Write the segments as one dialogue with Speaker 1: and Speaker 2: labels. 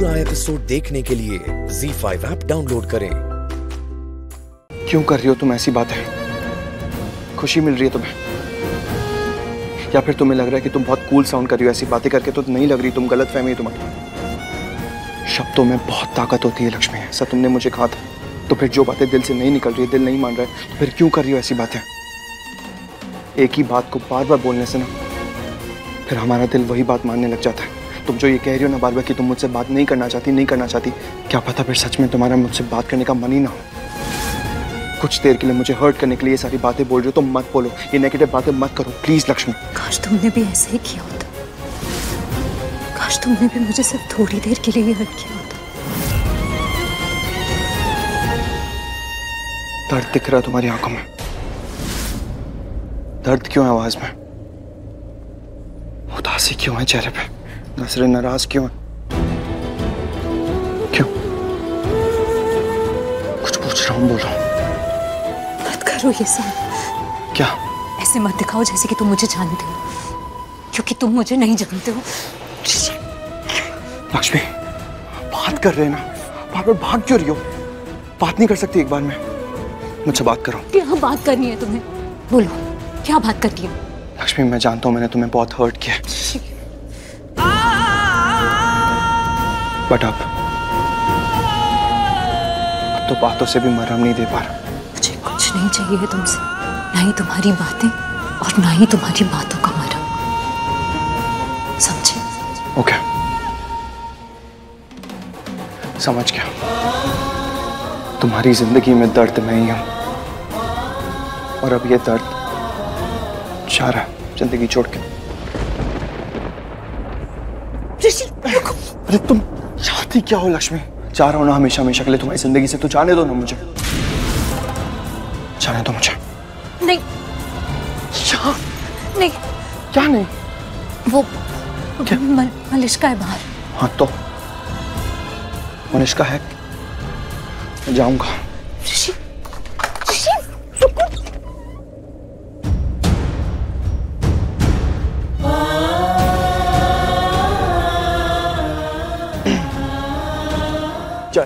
Speaker 1: पूरा एपिसोड देखने के लिए ZEE5 ऐप डाउनलोड करें।
Speaker 2: क्यों कर रही हो तुम ऐसी बातें? खुशी मिल रही है तुम्हें, या फिर तुम्हें लग रहा है कि तुम बहुत कूल साउंड कर रही हो? ऐसी बातें करके तो नहीं लग रही, तुम गलत फहमी है तुम्हारी। शब्दों में बहुत ताकत होती है लक्ष्मी, ऐसा तुमने मुझे कहा था। तो फिर जो बातें दिल से नहीं निकल रही, दिल नहीं मान रहा है, तो फिर क्यों कर रही हो ऐसी बातें? एक ही बात को बार बार बोलने से ना फिर हमारा दिल वही बात मानने लग जाता है। तुम जो ये कह रही हो ना बार बार कि तुम मुझसे बात नहीं करना चाहती, क्या पता फिर सच में तुम्हारा मुझसे बात करने का मन ही ना हो। कुछ देर के लिए मुझे हर्ट करने के लिए ये सारी बातें बोल रही हो, तो मत बोलो, ये नेगेटिव बातें मत करो प्लीज लक्ष्मी।
Speaker 3: काश तुमने भी ऐसा ही किया होता, काश तुमने भी मुझे सिर्फ थोड़ी देर के लिए हर्ट किया होता।
Speaker 2: दर्द दिख रहा है तुम्हारी आंखों में, दर्द क्यों है आवाज में, उदासी क्यों है चेहरे पे, नजरें नाराज क्यों है? क्यों? कुछ पूछ रहा हूँ, बोलो।
Speaker 3: मत करो ये सब।
Speaker 2: क्या?
Speaker 3: ऐसे मत दिखाओ जैसे कि तुम मुझे जानते हो, क्योंकि तुम मुझे नहीं जानते हो।
Speaker 2: लक्ष्मी बात कर रहे हैं ना, बार बार भाग क्यों रही हो? बात नहीं कर सकती एक बार में? मुझसे बात करो।
Speaker 3: क्या बात करनी है तुम्हें? बोलो, क्या बात करनी है?
Speaker 2: लक्ष्मी मैं जानता हूँ मैंने तुम्हें बहुत हर्ट किया है, बट अब तो बातों से भी मरहम नहीं दे पा रहा।
Speaker 3: मुझे कुछ नहीं चाहिए तुमसे, ना ही तुम्हारी बातें और ना ही तुम्हारी बातों का मरहम, समझे?
Speaker 2: ओके, समझ गया। तुम्हारी जिंदगी में दर्द मैं ही हूं, और अब ये दर्द जा रहा है जिंदगी छोड़ के। अरे तुम चाहती क्या हो लक्ष्मी? जा रहा हूं ना हमेशा हमेशा के लिए तुम्हारी जिंदगी से, तो जाने दो ना मुझे, जाने दो मुझे।
Speaker 3: नहीं
Speaker 2: क्या?
Speaker 3: नहीं।
Speaker 2: क्या नहीं?
Speaker 3: वो
Speaker 2: क्या?
Speaker 3: मलिश्का है बाहर।
Speaker 2: हाँ तो मनिष्का है, मैं जाऊंगा।
Speaker 3: ऋषि, ऋषि रुको।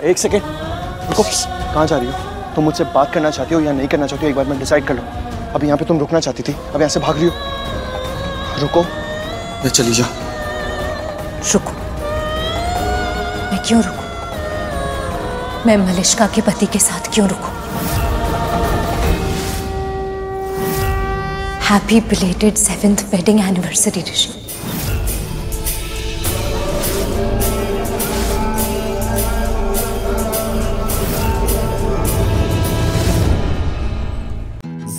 Speaker 2: एक सेकेंड रुको, कहाँ जा रही हो? तुम मुझसे बात करना चाहती हो या नहीं करना चाहती हो? एक बार मैं डिसाइड कर लूं। अभी यहाँ पे तुम रुकना चाहती थी, अब यहाँ से भाग रही हो। रुको या चली जाओ।
Speaker 3: रुको। मैं क्यों रुकूं? मैं मलिश्का के पति के साथ क्यों रुकूं? Happy belated 7th wedding anniversary Rishi.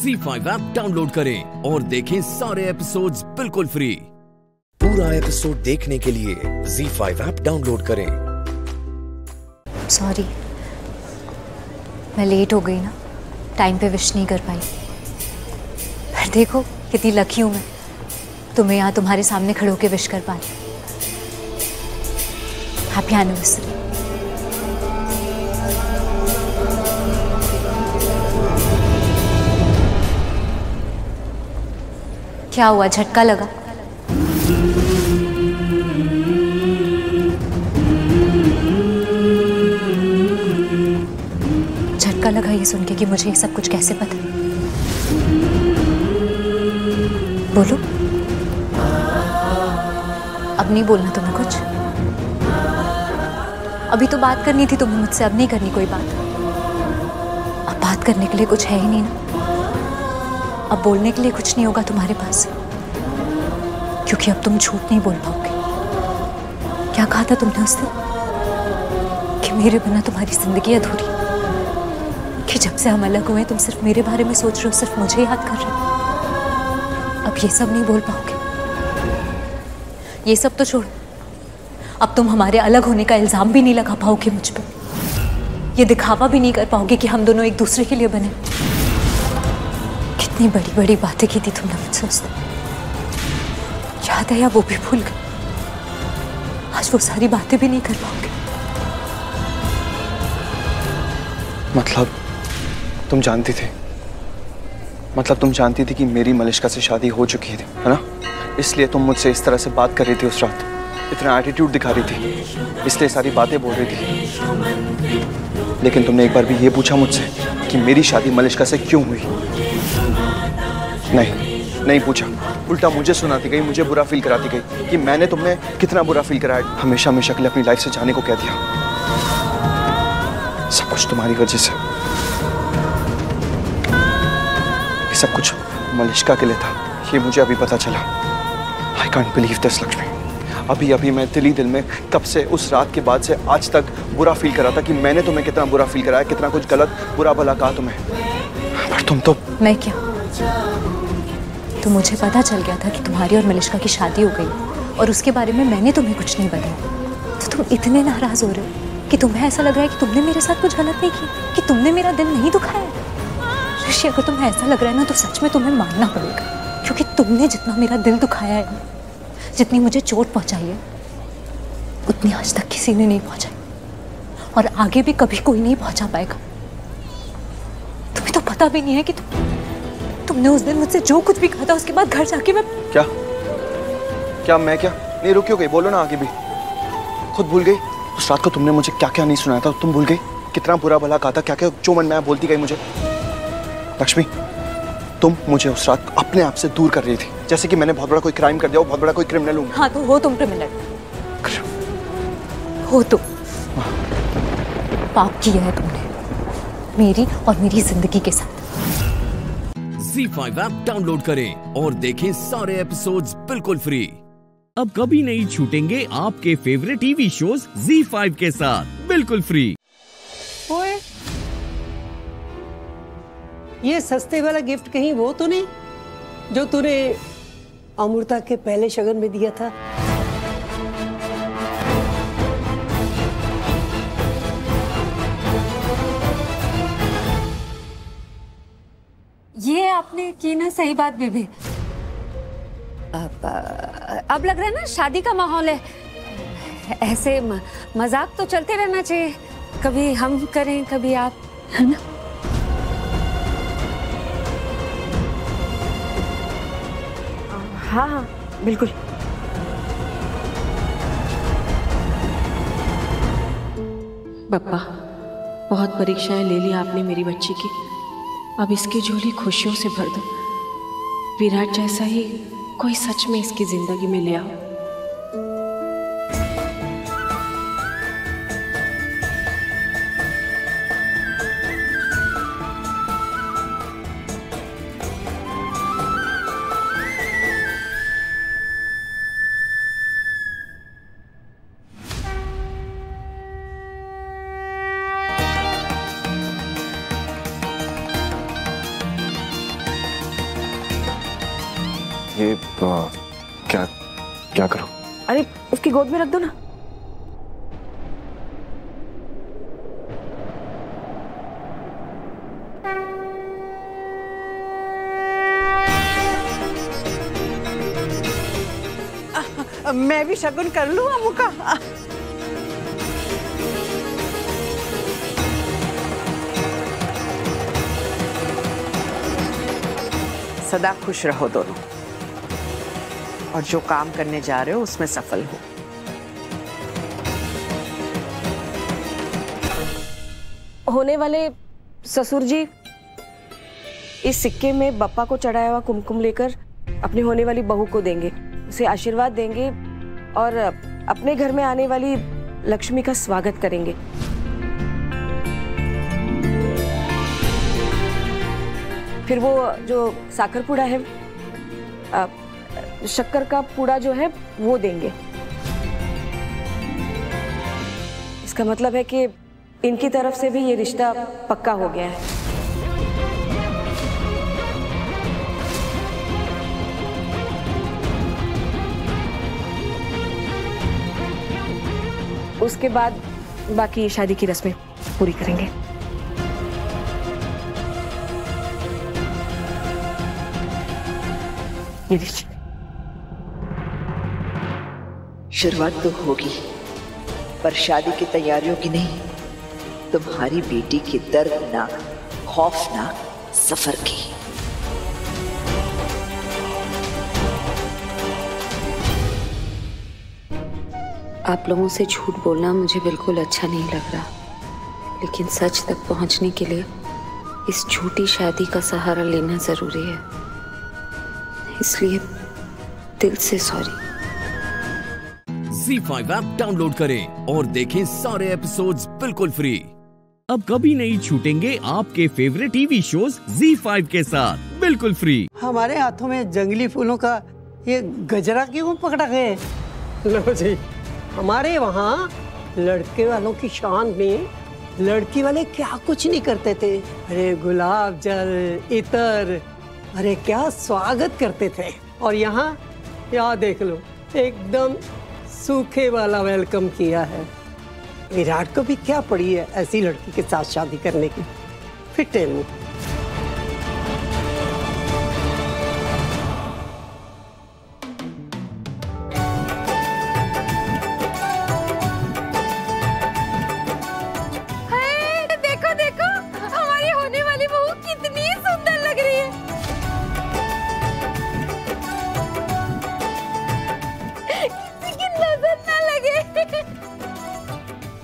Speaker 1: ZEE5 app download करें और देखें सारे एपिसोड्स बिल्कुल फ्री। पूरा एपिसोड देखने के लिए ZEE5 ऐप डाउनलोड करें।
Speaker 3: सॉरी, मैं लेट हो गई ना, टाइम पे विश नहीं कर पाई। पर देखो कितनी लकी हूं मैं, तुम्हें यहाँ तुम्हारे सामने खड़े होकर विश कर पाई। Happy anniversary. क्या हुआ, झटका लगा? झटका लगा ये सुन के कि मुझे ये सब कुछ कैसे पता? बोलो, अब नहीं बोलना तुम्हें कुछ? अभी तो बात करनी थी तुम्हें मुझसे, अब नहीं करनी कोई बात? अब बात करने के लिए कुछ है ही नहीं ना, अब बोलने के लिए कुछ नहीं होगा तुम्हारे पास, क्योंकि अब तुम झूठ नहीं बोल पाओगे। क्या कहा था तुमने उस दिन? कि मेरे बिना तुम्हारी जिंदगी अधूरी, कि जब से हम अलग हुए तुम सिर्फ मेरे बारे में सोच रहे हो, सिर्फ मुझे याद कर रहे हो। अब ये सब नहीं बोल पाओगे। ये सब तो छोड़ो, अब तुम हमारे अलग होने का इल्जाम भी नहीं लगा पाओगे मुझ पर, ये दिखावा भी नहीं कर पाओगे कि हम दोनों एक दूसरे के लिए बने। कितनी बड़ी बड़ी बातें की थी तुमने मुझसे उस दिन, याद है या वो भी भूल गए? आज वो सारी बातें भी नहीं कर पाओगे।
Speaker 2: मतलब तुम जानती थी, मतलब तुम जानती थी कि मेरी मलिश्का से शादी हो चुकी थी, है ना? इसलिए तुम मुझसे इस तरह से बात कर रही थी उस रात। इतना एटीट्यूड दिखा रही थी, इसलिए सारी बातें बोल रही थी। लेकिन तुमने एक बार भी ये पूछा मुझसे कि मेरी शादी मलिष्का से क्यों हुई? नहीं पूछा। उल्टा मुझे सुनाती गई, मुझे बुरा फील कराती गई कि मैंने तुम्हें कितना बुरा फील कराया। हमेशा हमेशा के लिए अपनी लाइफ से जाने को कह दिया। सब कुछ तुम्हारी वजह से। ये सब कुछ मलिष्का के लिए था, ये मुझे अभी पता चला। I can't believe this Lakshmi. अभी मैं दिल में कब से, उस रात के बाद से आज तक बुरा फील कर रहा था कि मैंने तुम्हें कितना बुरा फील कराया, कितना कुछ गलत बुरा भला कहा तुम्हें। पर तुम तो
Speaker 3: मैं क्या, तो मुझे पता चल गया था कि तुम्हारी और मलिष्का की शादी हो गई और उसके बारे में मैंने तुम्हें कुछ नहीं बताया। तो तुम इतने नाराज हो रहे हो कि तुम्हें ऐसा लग रहा है कि तुमने मेरे साथ कुछ गलत नहीं किया, कि तुमने मेरा दिल नहीं दुखाया। ऋषि, अगर तुम्हें ऐसा लग रहा है ना तो सच में तुम्हें मानना पड़ेगा, क्योंकि तुमने जितना मेरा दिल दुखाया है, जितनी मुझे चोट पहुंचाई है, उतनी आज तक किसी ने नहीं पहुंचाई और आगे भी कभी कोई नहीं पहुंचा पाएगा। तुम्हें तो पता भी नहीं है कि तुमने उस दिन मुझसे जो कुछ भी कहा था, उसके बाद घर जाके मैं मैं नहीं रुकी हो गई? बोलो ना आगे भी। खुद भूल गई उस रात को तुमने मुझे क्या क्या नहीं सुनाया था? तुम भूल गई कितना बुरा भला कहा था, क्या क्या जो मन में आया बोलती गई मुझे। लक्ष्मी, तुम मुझे उस रात अपने आप से दूर कर रही थी, जैसे कि मैंने बहुत बड़ा कोई क्राइम कर दिया, बहुत बड़ा कोई क्रिमिनल हूँ। हाँ, तो हो तुम क्रिमिनल, हो तुम। पाप किया है तुमने मेरी और मेरी जिंदगी के साथ।
Speaker 1: ZEE5 ऐप डाउनलोड करें और देखें सारे एपिसोड्स बिल्कुल फ्री।
Speaker 4: अब कभी नहीं छूटेंगे आपके फेवरेट टीवी शोज ZEE5 के साथ बिल्कुल फ्री।
Speaker 5: ओए, ये सस्ते वाला गिफ्ट कहीं वो तो नहीं जो तूने अमृता के पहले शगन में दिया था?
Speaker 3: ये आपने की ना सही बात बेबी। अब लग रहा है ना शादी का माहौल है, ऐसे मजाक तो चलते रहना चाहिए, कभी हम करें कभी आप, है ना?
Speaker 6: हाँ बिल्कुल।
Speaker 7: पप्पा, बहुत परीक्षाएं ले ली आपने मेरी बच्ची की, अब इसकी झोली खुशियों से भर दो। विराट जैसा ही कोई सच में इसकी जिंदगी में ले आओ।
Speaker 2: ये क्या करूं?
Speaker 6: अरे उसकी गोद में रख दो ना।
Speaker 5: मैं भी शगुन कर लूं अम्मू का? सदा खुश रहो दोनों, और जो काम करने जा रहे हो उसमें सफल हो।
Speaker 6: होने वाले ससुर जी इस सिक्के में बप्पा को चढ़ाया हुआ कुमकुम लेकर अपनी होने वाली बहू को देंगे, उसे आशीर्वाद देंगे और अपने घर में आने वाली लक्ष्मी का स्वागत करेंगे। फिर वो जो साकर पूड़ा है, शक्कर का पूड़ा जो है वो देंगे। इसका मतलब है कि इनकी तरफ से भी ये रिश्ता पक्का हो गया है। उसके बाद बाकी शादी की रस्में पूरी करेंगे। ये लीजिए।
Speaker 8: शुरुआत तो होगी, पर शादी की तैयारियों की नहीं, तुम्हारी बेटी के दर्दनाक खौफनाक सफर की।
Speaker 7: आप लोगों से झूठ बोलना मुझे बिल्कुल अच्छा नहीं लग रहा, लेकिन सच तक पहुंचने के लिए इस झूठी शादी का सहारा लेना जरूरी है, इसलिए दिल से सॉरी।
Speaker 1: ZEE5 ऐप डाउनलोड करें और देखें सारे एपिसोड्स बिल्कुल फ्री।
Speaker 4: अब कभी नहीं छूटेंगे आपके फेवरेट टीवी शोज ZEE5 के साथ बिल्कुल फ्री।
Speaker 5: हमारे हाथों में जंगली फूलों का ये गजरा क्यों पकड़ा गया? लो जी, हमारे वहाँ लड़के वालों की शान में लड़की वाले क्या कुछ नहीं करते थे। अरे गुलाब जल, इतर, अरे क्या स्वागत करते थे। और यहाँ देख लो, एकदम सूखे वाला वेलकम किया है। विराट को भी क्या पड़ी है ऐसी लड़की के साथ शादी करने की? फिर टेल मी।
Speaker 3: देखो देखो, हमारी होने वाली बहू कितनी सुंदर लग रही है। किसी की नजर ना लगे।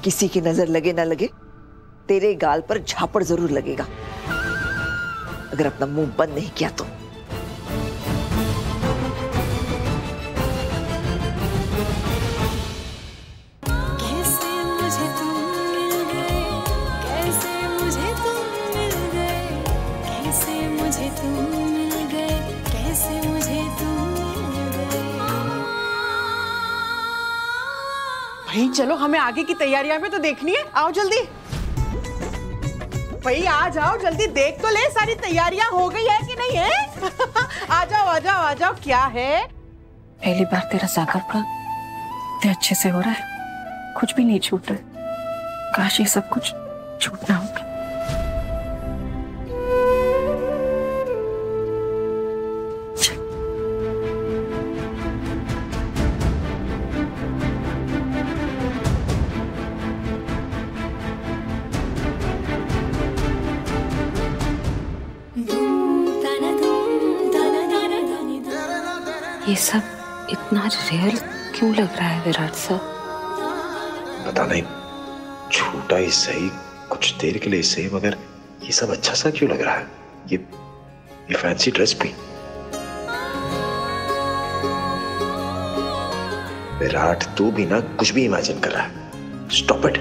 Speaker 8: किसी की नजर लगे ना लगे, तेरे गाल पर झापड़ जरूर लगेगा अगर अपना मुंह बंद नहीं किया तो।
Speaker 9: भाई चलो, हमें आगे की तैयारियां में तो देखनी है। आओ जल्दी भाई, आ जाओ जल्दी, देख तो ले सारी तैयारियां हो गई है कि नहीं है। आ जाओ आ जाओ आ जाओ। क्या है?
Speaker 7: पहली बार तेरा जाकर पड़ा, इतने अच्छे से हो रहा है, कुछ भी नहीं छूट रहा। काश ये सब कुछ छूटना होगा। ये सब इतना रियल क्यों लग रहा है विराट साहब?
Speaker 10: पता नहीं, छोटा ही सही, कुछ देर के लिए सही, मगर ये सब अच्छा सा क्यों लग रहा है? ये फैंसी ड्रेस भी। विराट तू भी ना कुछ भी इमेजिन कर रहा है। Stop it.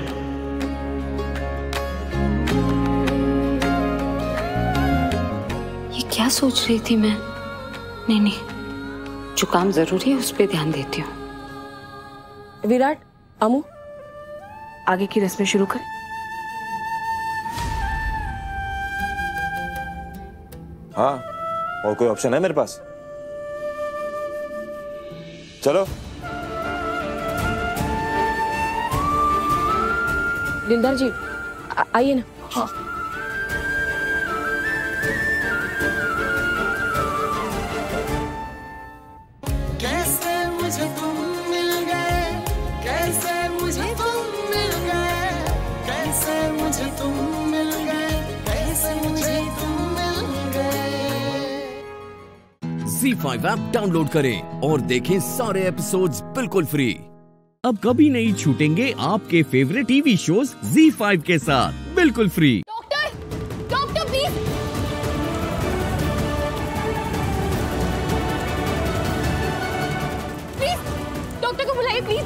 Speaker 7: ये क्या सोच रही थी मैं? नहीं, जो काम जरूरी है उस पर ध्यान देती हूँ।
Speaker 6: विराट, अमू, आगे की रस्में शुरू करें।
Speaker 10: हाँ, और कोई ऑप्शन है मेरे पास? चलो।
Speaker 6: दिलदार जी, आइए ना।
Speaker 10: हाँ।
Speaker 1: ZEE5 ऐप डाउनलोड करें और देखें सारे एपिसोड्स बिल्कुल फ्री।
Speaker 4: अब कभी नहीं छूटेंगे आपके फेवरेट टीवी शोज ZEE5 के साथ बिल्कुल फ्री।
Speaker 3: Doctor please. डॉक्टर को बुलाइए प्लीज।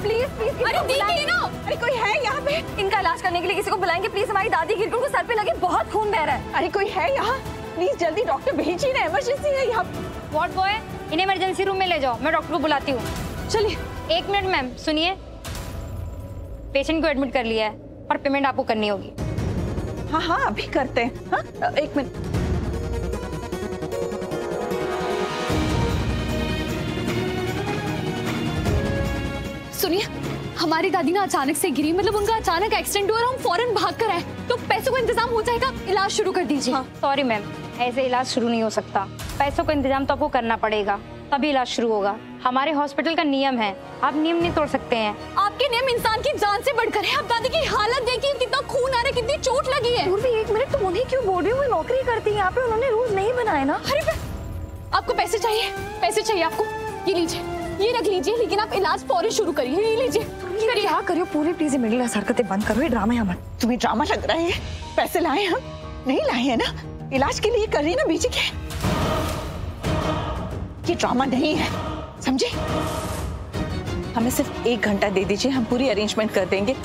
Speaker 3: प्लीज। अरे देखिए ना, अरे कोई है यहाँ पे? इनका इलाज करने के लिए किसी को बुलाएंगे प्लीज। हमारी दादी गिर को सर पे लगे, बहुत खून बह रहा है।
Speaker 9: अरे कोई है यहाँ? प्लीज जल्दी डॉक्टर भेजिए ना, इमरजेंसी है यहाँ।
Speaker 11: वार्ड बॉय, इन्हें इमरजेंसी रूम में ले जाओ, मैं डॉक्टर को बुलाती हूँ।
Speaker 9: चलिए।
Speaker 11: 1 मिनट मैम, सुनिए। पेशेंट को एडमिट कर लिया है और पेमेंट आपको करनी होगी।
Speaker 9: हाँ अभी करते हैं। हाँ 1 मिनट।
Speaker 3: सुनिए, हमारी दादी ना अचानक से गिरी, मतलब उनका अचानक एक्सीडेंट हुआ और हम फौरन भाग कर आए, तो पैसों का इंतजाम हो जाएगा, इलाज शुरू कर दीजिए।
Speaker 11: सॉरी मैम, ऐसे इलाज शुरू नहीं हो सकता। पैसों का इंतजाम तो आपको करना पड़ेगा, तभी इलाज शुरू होगा। हमारे हॉस्पिटल का नियम है, आप नियम नहीं तोड़ सकते हैं।
Speaker 3: आपके नियम इंसान की जान से बढ़कर है। आप दादी की हालत देखिए, कितना खून आ रहा है, कितनी चोट लगी है।
Speaker 6: पूर्वी 1 मिनट, तुम उन्हें क्यों बोल रही हो? नौकरी करती है यहाँ पे, उन्होंने रूल नहीं बनाए ना।
Speaker 3: अरे आपको पैसे चाहिए? पैसे चाहिए आपको? ये लीजिए,
Speaker 12: ये रख लीजिए, लेकिन आप इलाज फौरन शुरू करिए। ये लीजिए।
Speaker 6: क्या करियो पूरी, प्लीज मिडिल क्लास हरकतें बंद करो, ये ड्रामा है मत।
Speaker 8: तुम्हें ड्रामा लग रहा है? पैसे लाए हम? नहीं लाए हैं ना, इलाज के लिए कर रही है ना बीजी के। ये ड्रामा नहीं है, समझे?
Speaker 6: हमें सिर्फ 1 घंटा दे दीजिए, हम पूरी अरेंजमेंट कर देंगे।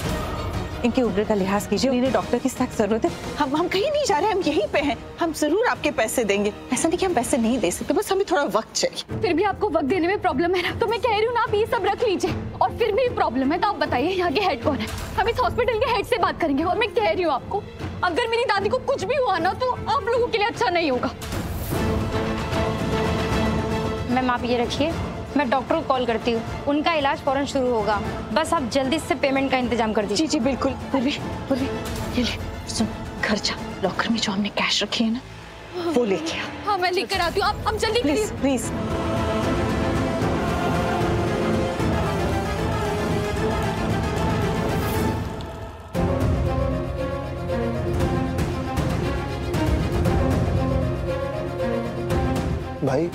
Speaker 6: इनके उम्र का लिहाज कीजिए, इन्हें डॉक्टर की सख्त जरूरत है।
Speaker 8: हम कहीं नहीं जा रहे, हम यहीं पे हैं। हम जरूर आपके पैसे देंगे, ऐसा नहीं कि हम पैसे नहीं दे सकते, बस हमें थोड़ा वक्त चाहिए।
Speaker 12: फिर भी आपको वक्त देने में प्रॉब्लम है ना, तो मैं कह रही हूँ ना, आप ये सब रख लीजिए। और फिर भी प्रॉब्लम है तो आप बताइए यहाँ के हेड कौन है? हम इस हॉस्पिटल के हेड से बात करेंगे। और मैं कह रही हूँ आपको, अगर मेरी दादी को कुछ भी हुआ ना तो आप लोगों के लिए अच्छा नहीं होगा।
Speaker 11: मैम आप ये रखिए, मैं डॉक्टर को कॉल करती हूँ, उनका इलाज फौरन शुरू होगा। बस आप जल्दी से पेमेंट का इंतजाम कर दीजिए।
Speaker 8: जी बिल्कुल। पूर्वी, ये ले, सुन, घर जा, लॉकर में जो हमने कैश रखी है ना वो लेके आ।
Speaker 12: हाँ मैं लेकर आती हूँ, आप जल्दी
Speaker 8: प्लीज प्लीज।
Speaker 2: भाई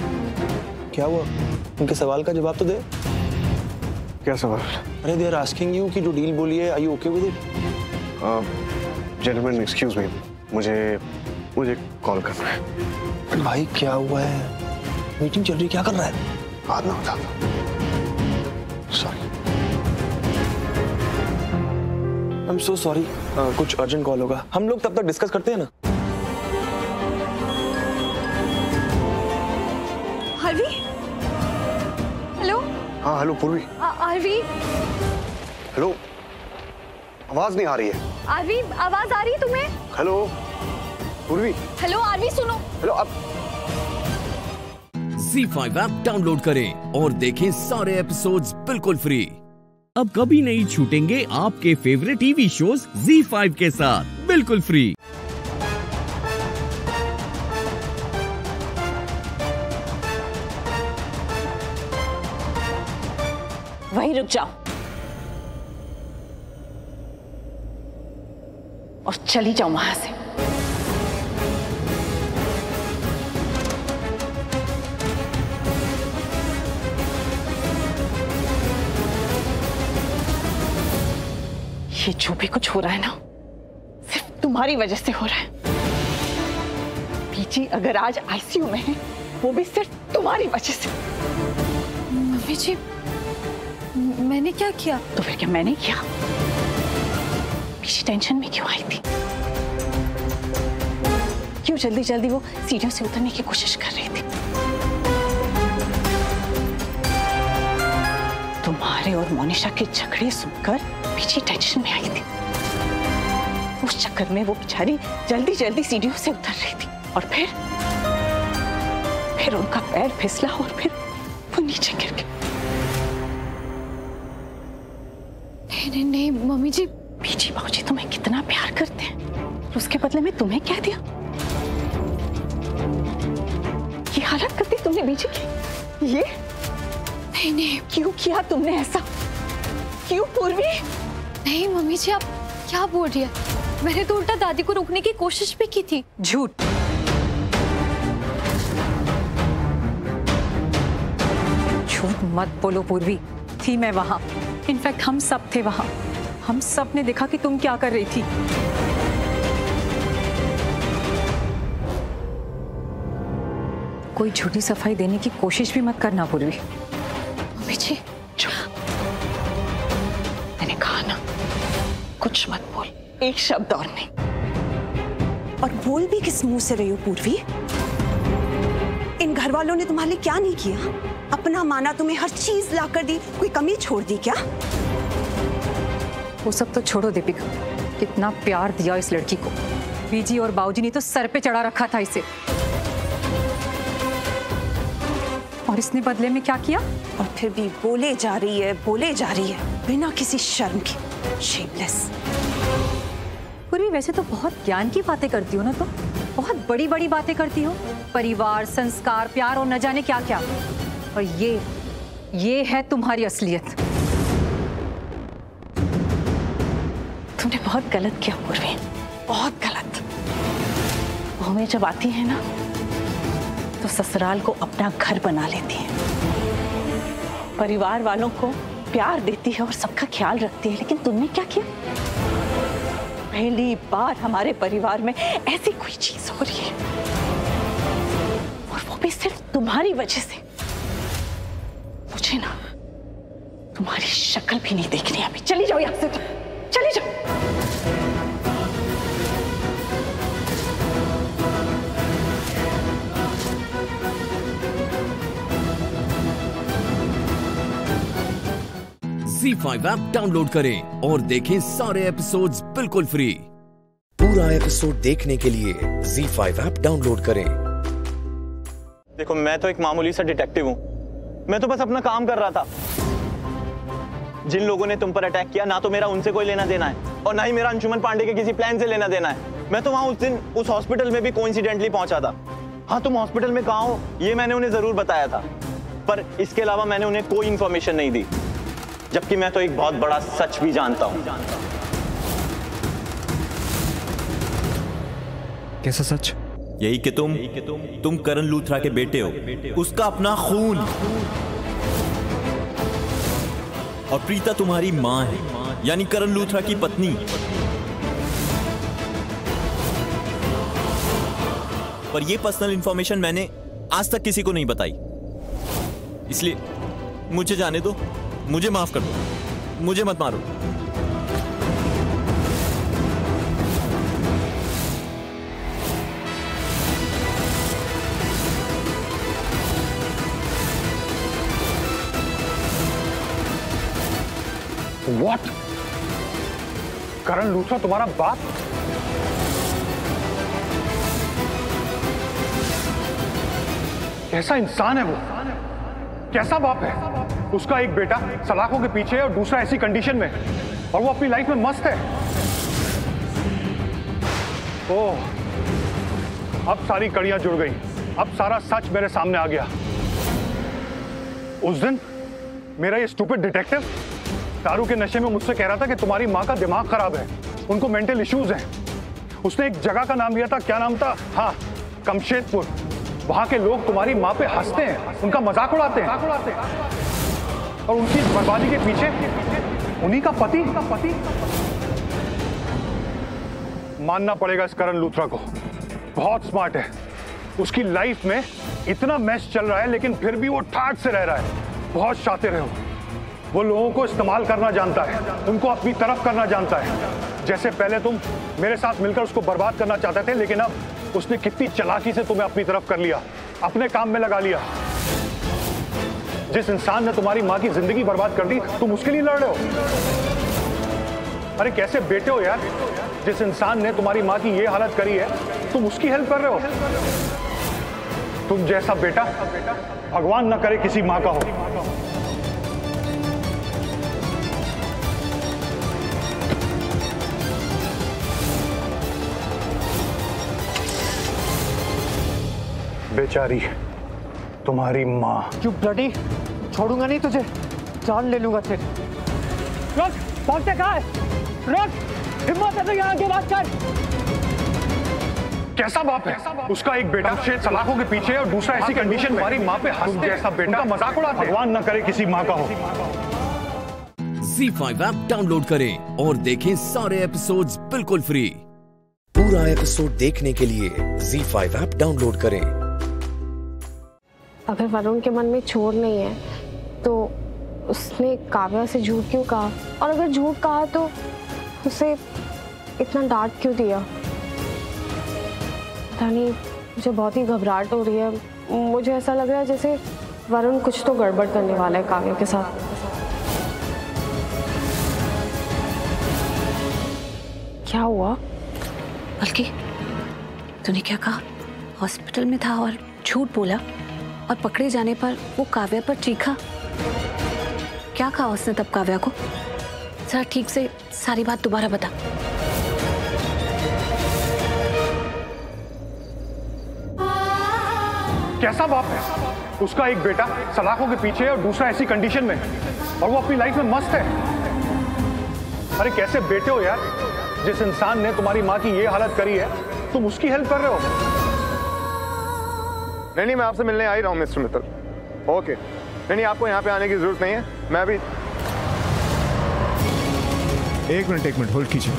Speaker 2: क्या हुआ? उनके सवाल का जवाब तो दे।
Speaker 10: क्या सवाल?
Speaker 2: अरे दे आर आस्किंग यू कि जो डील बोली है, are you okay with it?
Speaker 10: Gentleman excuse me, मुझे कॉल करना है।
Speaker 2: भाई क्या हुआ है? मीटिंग चल रही, क्या कर रहा है?
Speaker 10: बाद में बताता हूं। Sorry.
Speaker 2: I am so sorry. कुछ अर्जेंट कॉल होगा, हम लोग तब तक डिस्कस करते हैं ना।
Speaker 12: आरवी, हेलो।
Speaker 10: हाँ हेलो पूर्वी।
Speaker 12: आरवी,
Speaker 10: हेलो, आवाज नहीं आ रही है।
Speaker 12: आरवी आवाज आ रही है तुम्हें?
Speaker 10: हेलो पूर्वी।
Speaker 12: हेलो आरवी सुनो।
Speaker 10: हेलो। अब
Speaker 1: ZEE5 ऐप डाउनलोड करें और देखें सारे एपिसोड्स बिल्कुल फ्री।
Speaker 4: अब कभी नहीं छूटेंगे आपके फेवरेट टीवी शोज ZEE5 के साथ बिल्कुल फ्री।
Speaker 8: वहीं रुक जाओ और चली जाओ वहां से। ये जो भी कुछ हो रहा है ना, सिर्फ तुम्हारी वजह से हो रहा है। पीची अगर आज आईसीयू में है, वो भी सिर्फ तुम्हारी वजह से।
Speaker 12: मम्मी जी, मैंने क्या किया?
Speaker 8: तो फिर क्या मैंने किया? पीछे टेंशन में क्यों आई थी? क्यों जल्दी जल्दी वो सीढ़ियों से उतरने की कोशिश कर रही थी? तुम्हारे और मोनिशा के झगड़े सुनकर पीछे टेंशन में आई थी। उस चक्कर में वो बेचारी जल्दी जल्दी सीढ़ियों से उतर रही थी और फिर उनका पैर फिसला और फिर वो नीचे गिर गए।
Speaker 12: नहीं मम्मी जी,
Speaker 8: पीछे बाबूजी तुम्हें कितना प्यार करते हैं, उसके बदले में तुम्हें क्या दिया? ये हालत करती तुमने बीजी की? ये
Speaker 12: नहीं
Speaker 8: क्यों किया तुमने ऐसा? क्यों पूर्वी?
Speaker 12: नहीं मम्मी जी, आप क्या बोल रही है? मैंने तो उल्टा दादी को रोकने की कोशिश भी की थी।
Speaker 3: झूठ। झूठ मत बोलो पूर्वी, थी मैं वहां। इनफैक्ट हम सब थे वहां, हम सब ने देखा कि तुम क्या कर रही थी। कोई झूठी सफाई देने की कोशिश भी मत करना पूर्वी।
Speaker 12: मम्मी जी,
Speaker 8: मैंने कहा ना, कुछ मत बोल, एक शब्द और नहीं।
Speaker 13: और बोल भी किस मुंह से रही हो पूर्वी? इन घर वालों ने तुम्हारे लिए क्या नहीं किया? अपना माना, तुम्हें हर चीज लाकर दी, कोई कमी छोड़ दी क्या?
Speaker 3: वो सब तो छोड़ो दीपिका, कितना प्यार दिया इस लड़की को। बीजी और बाबूजी ने तो सर पे चढ़ा रखा था इसे, और इसने बदले में क्या किया?
Speaker 13: और फिर भी बोले जा रही है बिना किसी शर्म के। शेमलेस।
Speaker 3: पूर्वी वैसे तो बहुत ज्ञान की बातें करती हो ना, तो बहुत बड़ी बड़ी बातें करती हो, परिवार, संस्कार, प्यार और न जाने क्या क्या। और ये है तुम्हारी असलियत।
Speaker 8: तुमने बहुत गलत किया पूर्वी, बहुत गलत। वो में जब आती है ना, तो ससुराल को अपना घर बना लेती है
Speaker 13: परिवार वालों को प्यार देती है और सबका ख्याल रखती है, लेकिन तुमने क्या किया? पहली बार हमारे परिवार में ऐसी कोई चीज हो रही है, और वो भी सिर्फ तुम्हारी वजह से। मुझे ना तुम्हारी शक्ल भी नहीं देखनी। अभी चली जाओ यहां से, चली जाओ।
Speaker 1: ZEE5 ऐप डाउनलोड करें और देखें सारे एपिसोड्स बिल्कुल फ्री। पूरा एपिसोड देखने के लिए ZEE5 ऐप डाउनलोड करें।
Speaker 2: देखो, मैं तो एक मामूली सा डिटेक्टिव हूँ। मैं तो बस अपना काम कर रहा था। जिन लोगों ने तुम पर अटैक किया, ना तो मेरा उनसे कोई लेना देना है और ना ही मेरा अंशुमन पांडे के किसी प्लान से लेना देना है। मैं तो वहां उस दिन उस हॉस्पिटल में भी कोइंसिडेंटली पहुंचा था। हाँ, तुम हॉस्पिटल में कहाँ हो ये मैंने उन्हें जरूर बताया था, पर इसके अलावा मैंने उन्हें कोई इंफॉर्मेशन नहीं दी, जबकि मैं तो एक बहुत बड़ा सच भी जानता हूं।
Speaker 14: कैसा सच?
Speaker 15: यही कि तुम करण लूथरा के बेटे हो, उसका अपना खून। और प्रीता तुम्हारी मां है, यानी करण लूथरा की पत्नी। पर यह पर्सनल इंफॉर्मेशन मैंने आज तक किसी को नहीं बताई, इसलिए मुझे जाने दो, मुझे माफ कर दो, मुझे मत मारो।
Speaker 16: What? करण लूथरा तुम्हारा बाप? कैसा इंसान है वो? कैसा बाप है? उसका एक बेटा सलाखों के पीछे है और दूसरा ऐसी कंडीशन में, और वो अपनी लाइफ में मस्त है। ओह, अब सारी कड़ियां जुड़ गई, अब सारा सच मेरे सामने आ गया। उस दिन मेरा ये स्टूपिड डिटेक्टिव दारू के नशे में मुझसे कह रहा था कि तुम्हारी माँ का दिमाग खराब है, उनको मेंटल इश्यूज हैं। उसने एक जगह का नाम लिया था, क्या नाम था? हाँ, कमशेदपुर। वहां के लोग तुम्हारी माँ पे हंसते हैं, उनका मजाक उड़ाते हैं, और उनकी बर्बादी के पीछे उन्हीं का पति। मानना पड़ेगा इस करण लूथरा को, बहुत स्मार्ट है। उसकी लाइफ में इतना मैस चल रहा है, लेकिन फिर भी वो ठाठ से रह रहा है। बहुत शातिर है वो लोगों को इस्तेमाल करना जानता है, उनको अपनी तरफ करना जानता है। जैसे पहले तुम मेरे साथ मिलकर उसको बर्बाद करना चाहते थे, लेकिन अब उसने कितनी चालाकी से तुम्हें अपनी तरफ कर लिया, अपने काम में लगा लिया। जिस इंसान ने तुम्हारी माँ की जिंदगी बर्बाद कर दी, तुम उसके लिए लड़ रहे हो। अरे कैसे बेटे हो यार? जिस इंसान ने तुम्हारी माँ की ये हालत करी है, तुम उसकी हेल्प कर रहे हो। तुम जैसा बेटा भगवान न करे किसी माँ का हो। बेचारी तुम्हारी माँ।
Speaker 5: चुप ब्लडी, छोड़ूंगा नहीं तुझे, जान ले लूंगा तेरी। रुक, पहुंचते कहाँ है? रुक, हिम्मत है तो यहाँ के बात कर।
Speaker 16: कैसा बाप है? उसका एक बेटा सलाखों के पीछे और दूसरा ऐसी कंडीशन में। तुम्हारी माँ पे हंसते, जैसा बेटा मजाक उड़ाते, भगवान न करे किसी माँ का हो।
Speaker 1: ZEE5 ऐप डाउनलोड करें और देखें सारे एपिसोड्स बिल्कुल फ्री। पूरा एपिसोड देखने के लिए ZEE5 ऐप डाउनलोड करें।
Speaker 6: अगर वरुण के मन में चोर नहीं है तो उसने काव्या से झूठ क्यों कहा, और अगर झूठ कहा तो उसे इतना डांट क्यों दिया? पता नहीं, मुझे बहुत ही घबराहट हो रही है। मुझे ऐसा लग रहा है जैसे वरुण कुछ तो गड़बड़ करने वाला है काव्या के साथ।
Speaker 7: क्या हुआ? बल्कि तूने क्या कहा? हॉस्पिटल में था और झूठ बोला, और पकड़े जाने पर वो काव्या पर चीखा। क्या कहा उसने तब काव्या को? जरा ठीक से सारी बात दोबारा बता।
Speaker 16: कैसा बाप है? उसका एक बेटा सलाखों के पीछे और दूसरा ऐसी कंडीशन में, और वो अपनी लाइफ में मस्त है। अरे कैसे बेटे हो यार? जिस इंसान ने तुम्हारी माँ की ये हालत करी है, तुम उसकी हेल्प कर रहे हो।
Speaker 2: नहीं, मैं आपसे मिलने आ ही रहा हूँ मिस्टर मित्तल। ओके,
Speaker 16: नहीं, आपको यहाँ पे आने की जरूरत नहीं है। मैं अभी
Speaker 14: एक मिनट होल्ड कीजिए।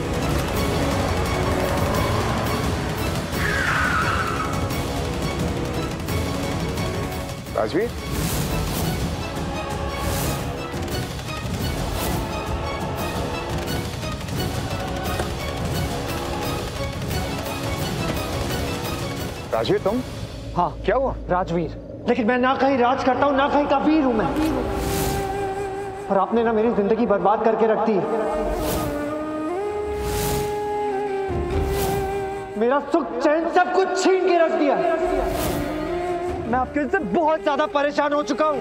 Speaker 16: राजवीर, राजवीर तुम?
Speaker 5: हाँ
Speaker 16: क्या हुआ?
Speaker 5: राजवीर, लेकिन मैं ना कहीं राज करता हूँ ना कहीं का वीर हूं मैं। और आपने ना मेरी जिंदगी बर्बाद करके रख दी। मेरा सुख चैन सब कुछ छीन के रख दिया। मैं आपके से बहुत ज्यादा परेशान हो चुका हूं।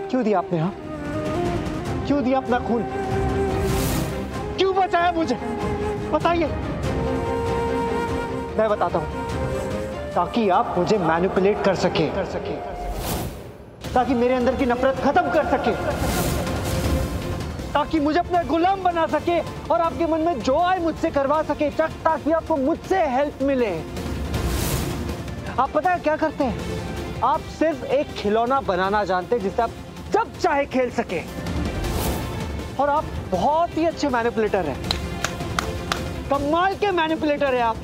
Speaker 5: क्यों दिया आपने? हाँ, क्यों दिया अपना खून? क्यों बचाया मुझे? बताइए। मैं बताता हूं, ताकि आप मुझे मैनिपुलेट कर सके, ताकि मेरे अंदर की नफरत खत्म कर सके, ताकि मुझे अपना गुलाम बना सके और आपके मन में जो आए मुझसे करवा सके, ताकि आपको मुझसे हेल्प मिले। आप पता है क्या करते हैं? आप सिर्फ एक खिलौना बनाना जानते हैं जिससे आप जब चाहे खेल सके। और आप बहुत ही अच्छे मैनिपुलेटर हैं, कमाल के मैनिपुलेटर हैं आप।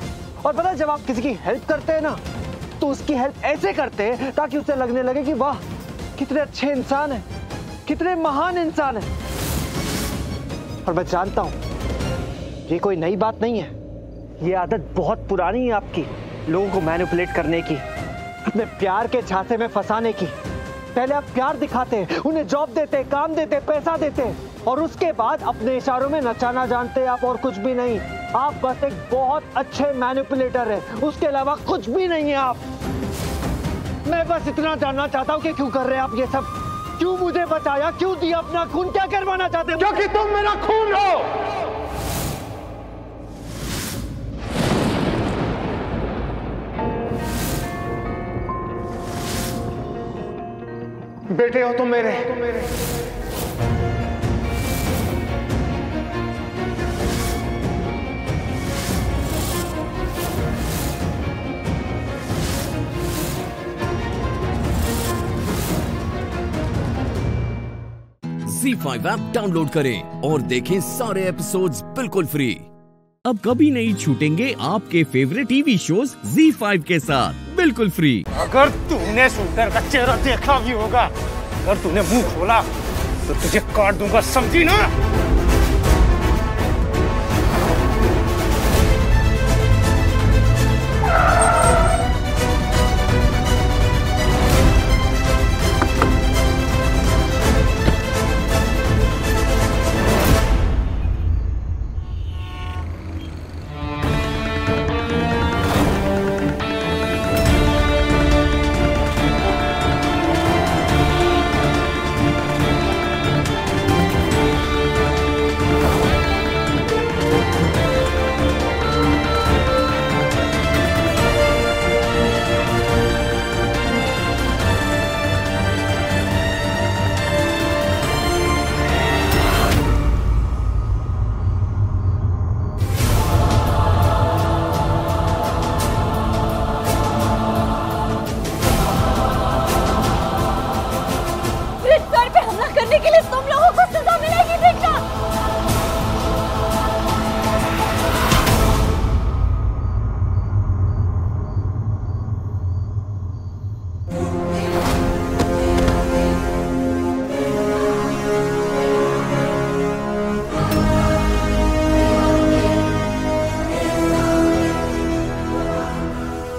Speaker 5: और पता है, जब आप किसी की हेल्प करते हैं ना, तो उसकी हेल्प ऐसे करते हैं ताकि उसे लगने लगे कि वाह कितने अच्छे इंसान हैं, कितने महान इंसान हैं। और मैं जानता हूं ये कोई नई बात नहीं है, ये आदत बहुत पुरानी है आपकी, लोगों को मैनिपुलेट करने की, अपने प्यार के झांसे में फंसाने की। पहले आप प्यार दिखाते, उन्हें जॉब देते, काम देते, पैसा देते, और उसके बाद अपने इशारों में नचाना जानते आप, और कुछ भी नहीं। आप बस एक बहुत अच्छे मैनिपुलेटर हैं, उसके अलावा कुछ भी नहीं है आप। मैं बस इतना जानना चाहता हूँ कि क्यों कर रहे हैं आप ये सब? क्यों मुझे बचाया? क्यों दिया अपना खून? क्या करवाना चाहते हैं?
Speaker 16: क्योंकि तुम मेरा खून हो। बेटे हो तुम मेरे।
Speaker 1: ZEE5 ऐप डाउनलोड करें और देखें सारे एपिसोड्स बिल्कुल फ्री।
Speaker 4: अब कभी नहीं छूटेंगे आपके फेवरेट टीवी शोज ZEE5 के साथ बिल्कुल फ्री।
Speaker 17: अगर तूने शूटर का चेहरा देखा भी होगा, अगर तूने मुंह खोला तो तुझे काट दूंगा, समझी ना?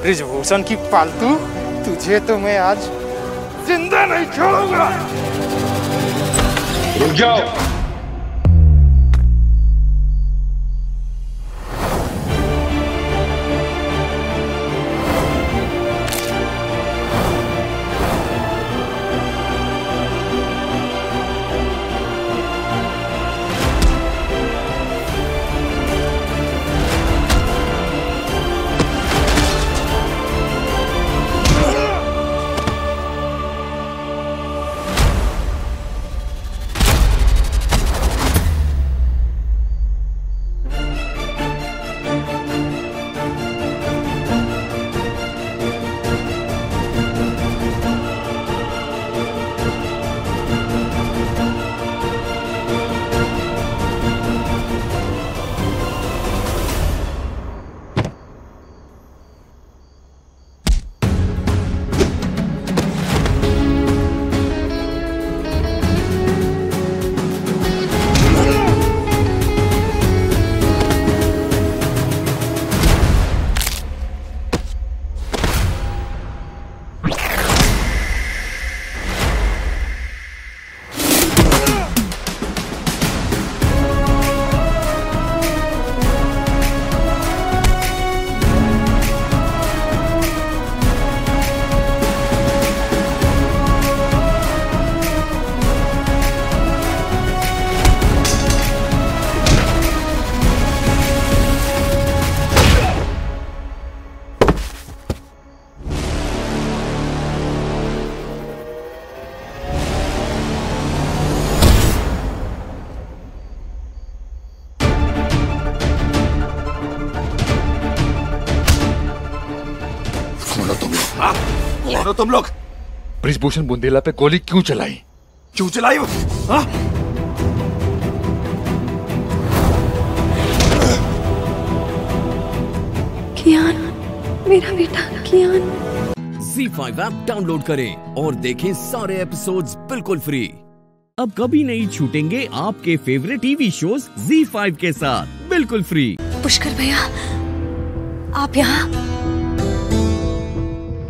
Speaker 17: ब्रिजभूषण की पालतू, तुझे तो मैं आज जिंदा नहीं छोड़ूंगा। रुक जाओ।
Speaker 18: कौन हो तुम लोग?
Speaker 14: ब्रिजभूषण बुंदेला पे गोली क्यों चलाई?
Speaker 18: क्यों चलाई? हाँ?
Speaker 3: कियान, मेरा बेटा कियान।
Speaker 1: ZEE5 ऐप डाउनलोड करें और देखें सारे एपिसोड्स बिल्कुल फ्री।
Speaker 4: अब कभी नहीं छूटेंगे आपके फेवरेट टीवी शोज ZEE5 के साथ बिल्कुल फ्री।
Speaker 3: पुष्कर भैया, आप यहाँ?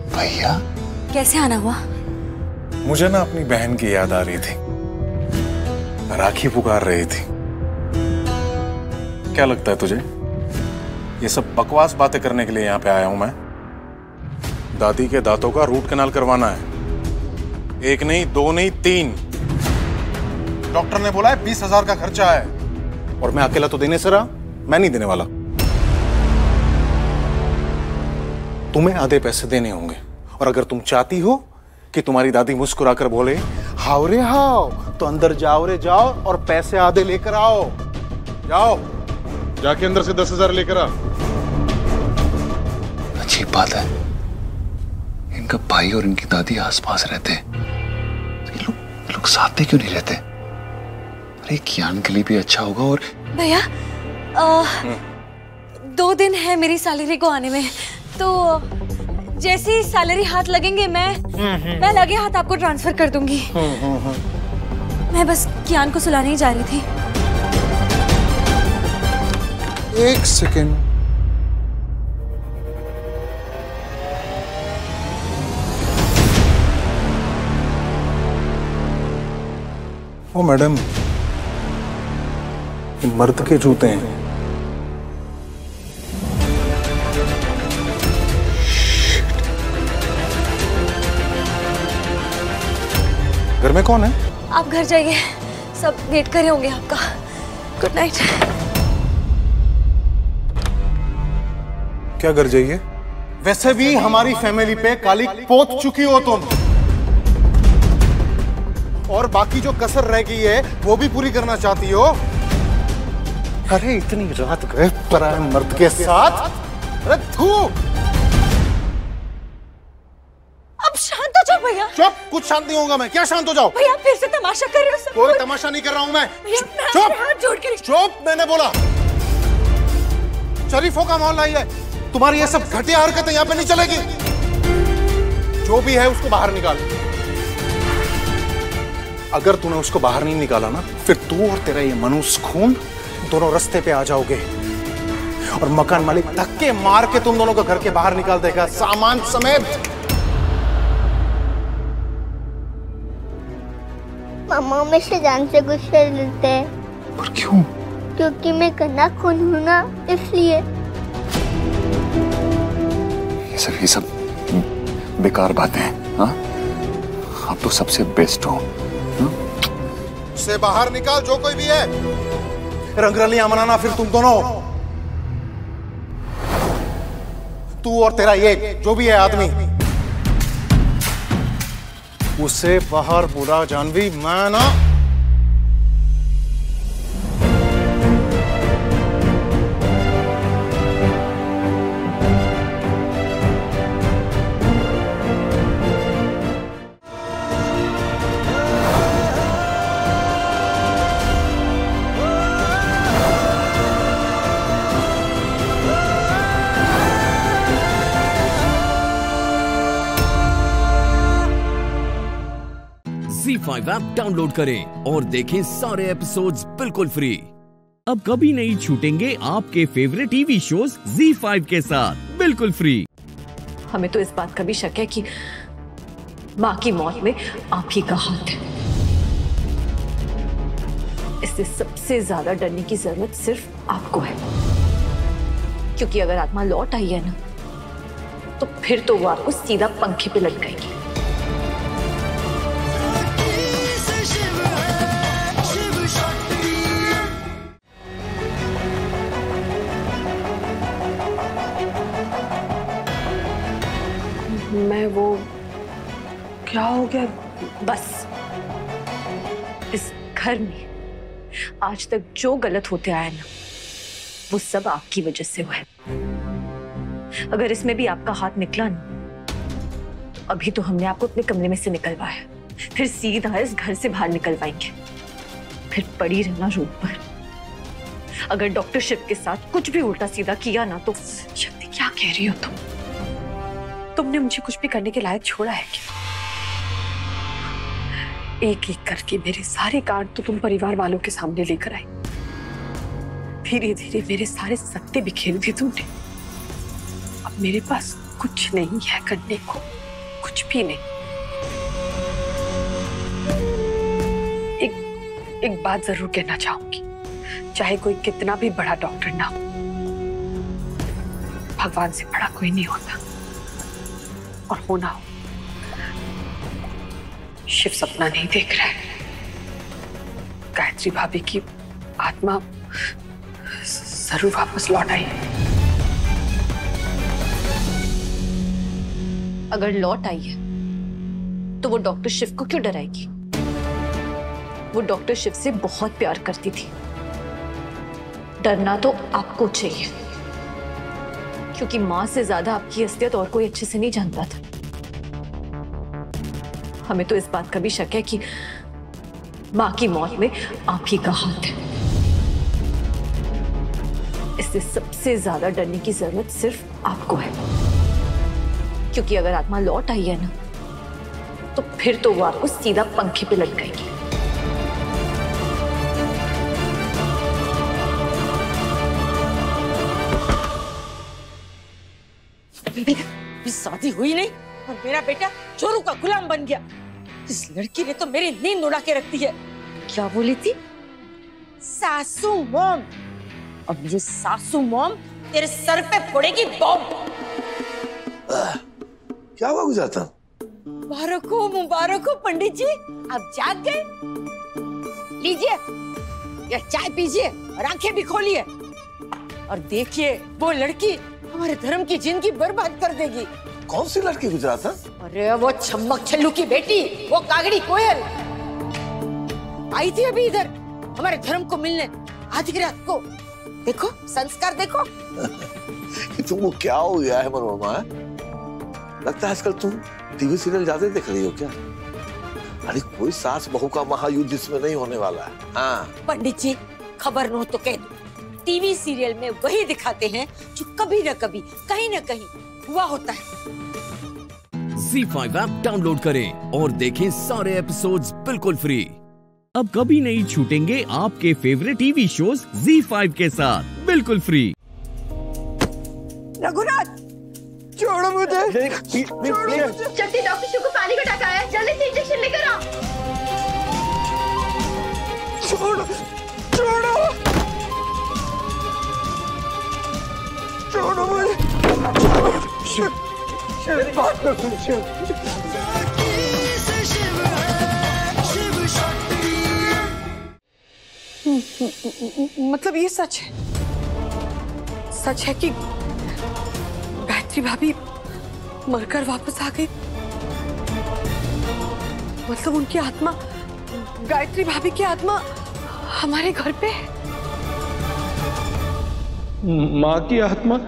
Speaker 16: भैया,
Speaker 3: कैसे आना हुआ?
Speaker 16: मुझे ना अपनी बहन की याद आ रही थी, राखी पुकार रही थी। क्या लगता है तुझे, ये सब बकवास बातें करने के लिए यहाँ पे आया हूं मैं? दादी के दांतों का रूट कैनाल करवाना है। 1 नहीं, 2 नहीं, 3। डॉक्टर ने बोला है 20,000 का खर्चा है, और मैं अकेला तो देने से रहा, मैं नहीं देने वाला। तुम्हें आधे पैसे देने होंगे, और अगर तुम चाहती हो कि तुम्हारी दादी मुस्कुराकर बोले हाओ रे हाओ, तो अंदर जाओ रे जाओ और पैसे आधे लेकर आओ। जाओ, जाके अंदर से 10,000 लेकर आ।
Speaker 2: अजीब बात है, इनका भाई और इनकी दादी आसपास रहते, ये लोग साथ में क्यों नहीं रहते? अरे कियान के लिए भी अच्छा होगा। और
Speaker 3: भैया, 2 दिन है मेरी सैलरी को आने में, तो जैसे ही सैलरी हाथ लगेंगे मैं लगे हाथ आपको ट्रांसफर कर दूंगी। मैं बस कियान को सुलाने ही जा रही थी।
Speaker 16: 1 सेकेंड। ओ मैडम, ये मर्द के जूते हैं। घर में कौन है?
Speaker 3: आप घर जाइए, सब वेट कर रहे होंगे आपका। Good night.
Speaker 16: क्या घर जाइए? वैसे भी हमारी फैमिली पे काली पोत चुकी हो तुम, और बाकी जो कसर रह गई है वो भी पूरी करना चाहती हो। अरे इतनी रात गए पराए मर्द के साथ। अरे थू।
Speaker 3: अब शांत हो जाओ भैया।
Speaker 16: चुप, कुछ शांत नहीं होगा मैं। क्या शांत हो जाओ?
Speaker 3: भैया फिर से तमाशा कर रहे हो?
Speaker 16: कोई तमाशा नहीं कर रहा हूं मैं।
Speaker 3: चुप, हाथ जोड़ के।
Speaker 16: चुप, मैंने बोला। शरीफों का मोहल्ला ही है, तुम्हारी ये सब घटिया हरकतें यहाँ पे नहीं चलेगी। जो भी है उसको बाहर निकाल। अगर तूने उसको बाहर नहीं निकाला ना, फिर तू और तेरा ये मनुष्य खून दोनों रास्ते पे आ जाओगे, और मकान मालिक धक्के मार के तुम दोनों को घर के बाहर निकाल देगा, सामान समेत।
Speaker 19: मामा में से जान से गुस्सा लेते हैं।
Speaker 2: पर क्यों?
Speaker 19: क्योंकि मैं कन्या खून हूं ना, इसलिए।
Speaker 2: ये सब बेकार बातें हैं। हाँ, आप तो सबसे बेस्ट हो।
Speaker 16: से बाहर निकाल जो कोई भी है। रंगरलियां मनाना फिर तुम दोनों, तू और तेरा ये जो भी है आदमी, उसे बाहर बुला। जानवी, मैं ना
Speaker 1: ZEE5 ऐप डाउनलोड करें और देखें सारे एपिसोड्स बिल्कुल फ्री।
Speaker 4: अब कभी नहीं छूटेंगे आपके फेवरेट टीवी शोज ZEE5 के साथ बिल्कुल फ्री।
Speaker 7: हमें तो इस बात का भी शक है कि माँ की मौत में आप ही का हाथ है। इससे सबसे ज्यादा डरने की जरूरत सिर्फ आपको है, क्योंकि अगर आत्मा लौट आई है ना, तो फिर तो वो आपको सीधा पंखे पे लटकाएगी। मैं वो क्या हो गया, बस इस घर में आज तक जो गलत होते आया ना, वो सब आपकी वजह से हुआ है। अगर इसमें भी आपका हाथ निकला ना, अभी तो हमने आपको अपने कमरे में से निकलवाया, फिर सीधा इस घर से बाहर निकलवाएंगे, फिर पड़ी रहना रूम पर। अगर डॉक्टर शिव के साथ कुछ भी उल्टा सीधा किया ना तो शक्ति क्या कह रही हो तुमने मुझे कुछ भी करने के लायक छोड़ा है क्या? एक एक करके मेरे सारे कार्ड तो तुम परिवार वालों के सामने लेकर आई, धीरे धीरे मेरे सारे सत्ते बिखेर दिए तुमने। अब मेरे पास कुछ नहीं है करने को, कुछ भी नहीं। एक बात जरूर कहना चाहूंगी, चाहे कोई कितना भी बड़ा डॉक्टर ना हो, भगवान से बड़ा कोई नहीं होता। और होना हो, शिव सपना नहीं देख रहा है। गायत्री भाभी की आत्मा जरूर वापस लौट आई। अगर लौट आई है तो वो डॉक्टर शिव को क्यों डराएगी? वो डॉक्टर शिव से बहुत प्यार करती थी। डरना तो आपको चाहिए, क्योंकि मां से ज्यादा आपकी असलियत और कोई अच्छे से नहीं जानता था। हमें तो इस बात का भी शक है कि मां की मौत में आप ही का हाथ है। इससे सबसे ज्यादा डरने की जरूरत सिर्फ आपको है, क्योंकि अगर आत्मा लौट आई है ना तो फिर तो वो आपको सीधा पंखे पे लटकाएगी।
Speaker 13: शादी हुई नहीं और मेरा बेटा चोरों का गुलाम बन गया। इस लड़की ने तो मेरी नींद उड़ा के रख दी है। क्या बोली थी? सासू मॉम। अब ये सासू मॉम तेरे सर पे फोड़ेगी बॉम्ब।
Speaker 20: क्या हुआ गुजराता?
Speaker 13: मुबारक हो पंडित जी, आप जाग गए। लीजिए ये चाय पीजिए और आंखें भी खोलिए, और देखिए वो लड़की हमारे धर्म की जिंदगी बर्बाद कर देगी।
Speaker 20: कौन सी लड़की गुजराता?
Speaker 13: अरे वो छम्मक छल्लू की बेटी, वो कागड़ी कोयल आई थी अभी इधर हमारे धर्म को मिलने, आधी रात को। देखो संस्कार देखो।
Speaker 20: तुमको क्या हो गया है मनोरमा? लगता है आजकल तुम टीवी सीरियल ज्यादा देख रही हो क्या? अरे कोई सास बहू का महायुद्ध इसमें नहीं होने वाला है। हाँ
Speaker 13: पंडित जी, खबर न हो तो कह दो, टीवी सीरियल में वही दिखाते हैं जो कभी न कभी कहीं न कहीं हुआ होता है।
Speaker 1: ZEE5 ऐप डाउनलोड करें और देखें सारे एपिसोड्स बिल्कुल फ्री।
Speaker 4: अब कभी नहीं छूटेंगे आपके फेवरेट टीवी शोज ZEE5 के साथ बिल्कुल फ्री।
Speaker 13: रघुनाथ
Speaker 2: छोड़ो मुझे।
Speaker 12: जल्दी डॉक्टर शिव को पानी का टाका है, जल्दी से इंजेक्शन लेकर आओ।
Speaker 2: छोड़ो छोड़ो छोड़ो मुझे। बात कर सुन।
Speaker 7: मतलब ये सच है? सच है कि गायत्री भाभी मरकर वापस आ गई? मतलब उनकी आत्मा, गायत्री भाभी की आत्मा हमारे घर पे है?
Speaker 2: माँ की आत्मा?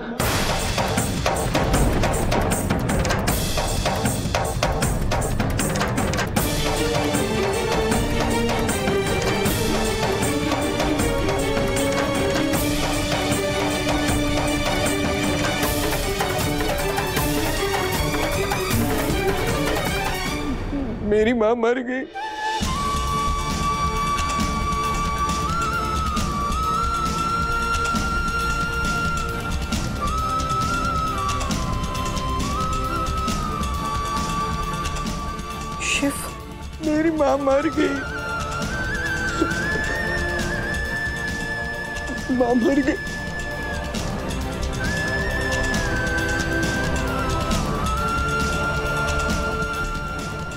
Speaker 2: मेरी माँ मर गई।
Speaker 7: शिव,
Speaker 2: मेरी माँ मर गई। माँ मर गई।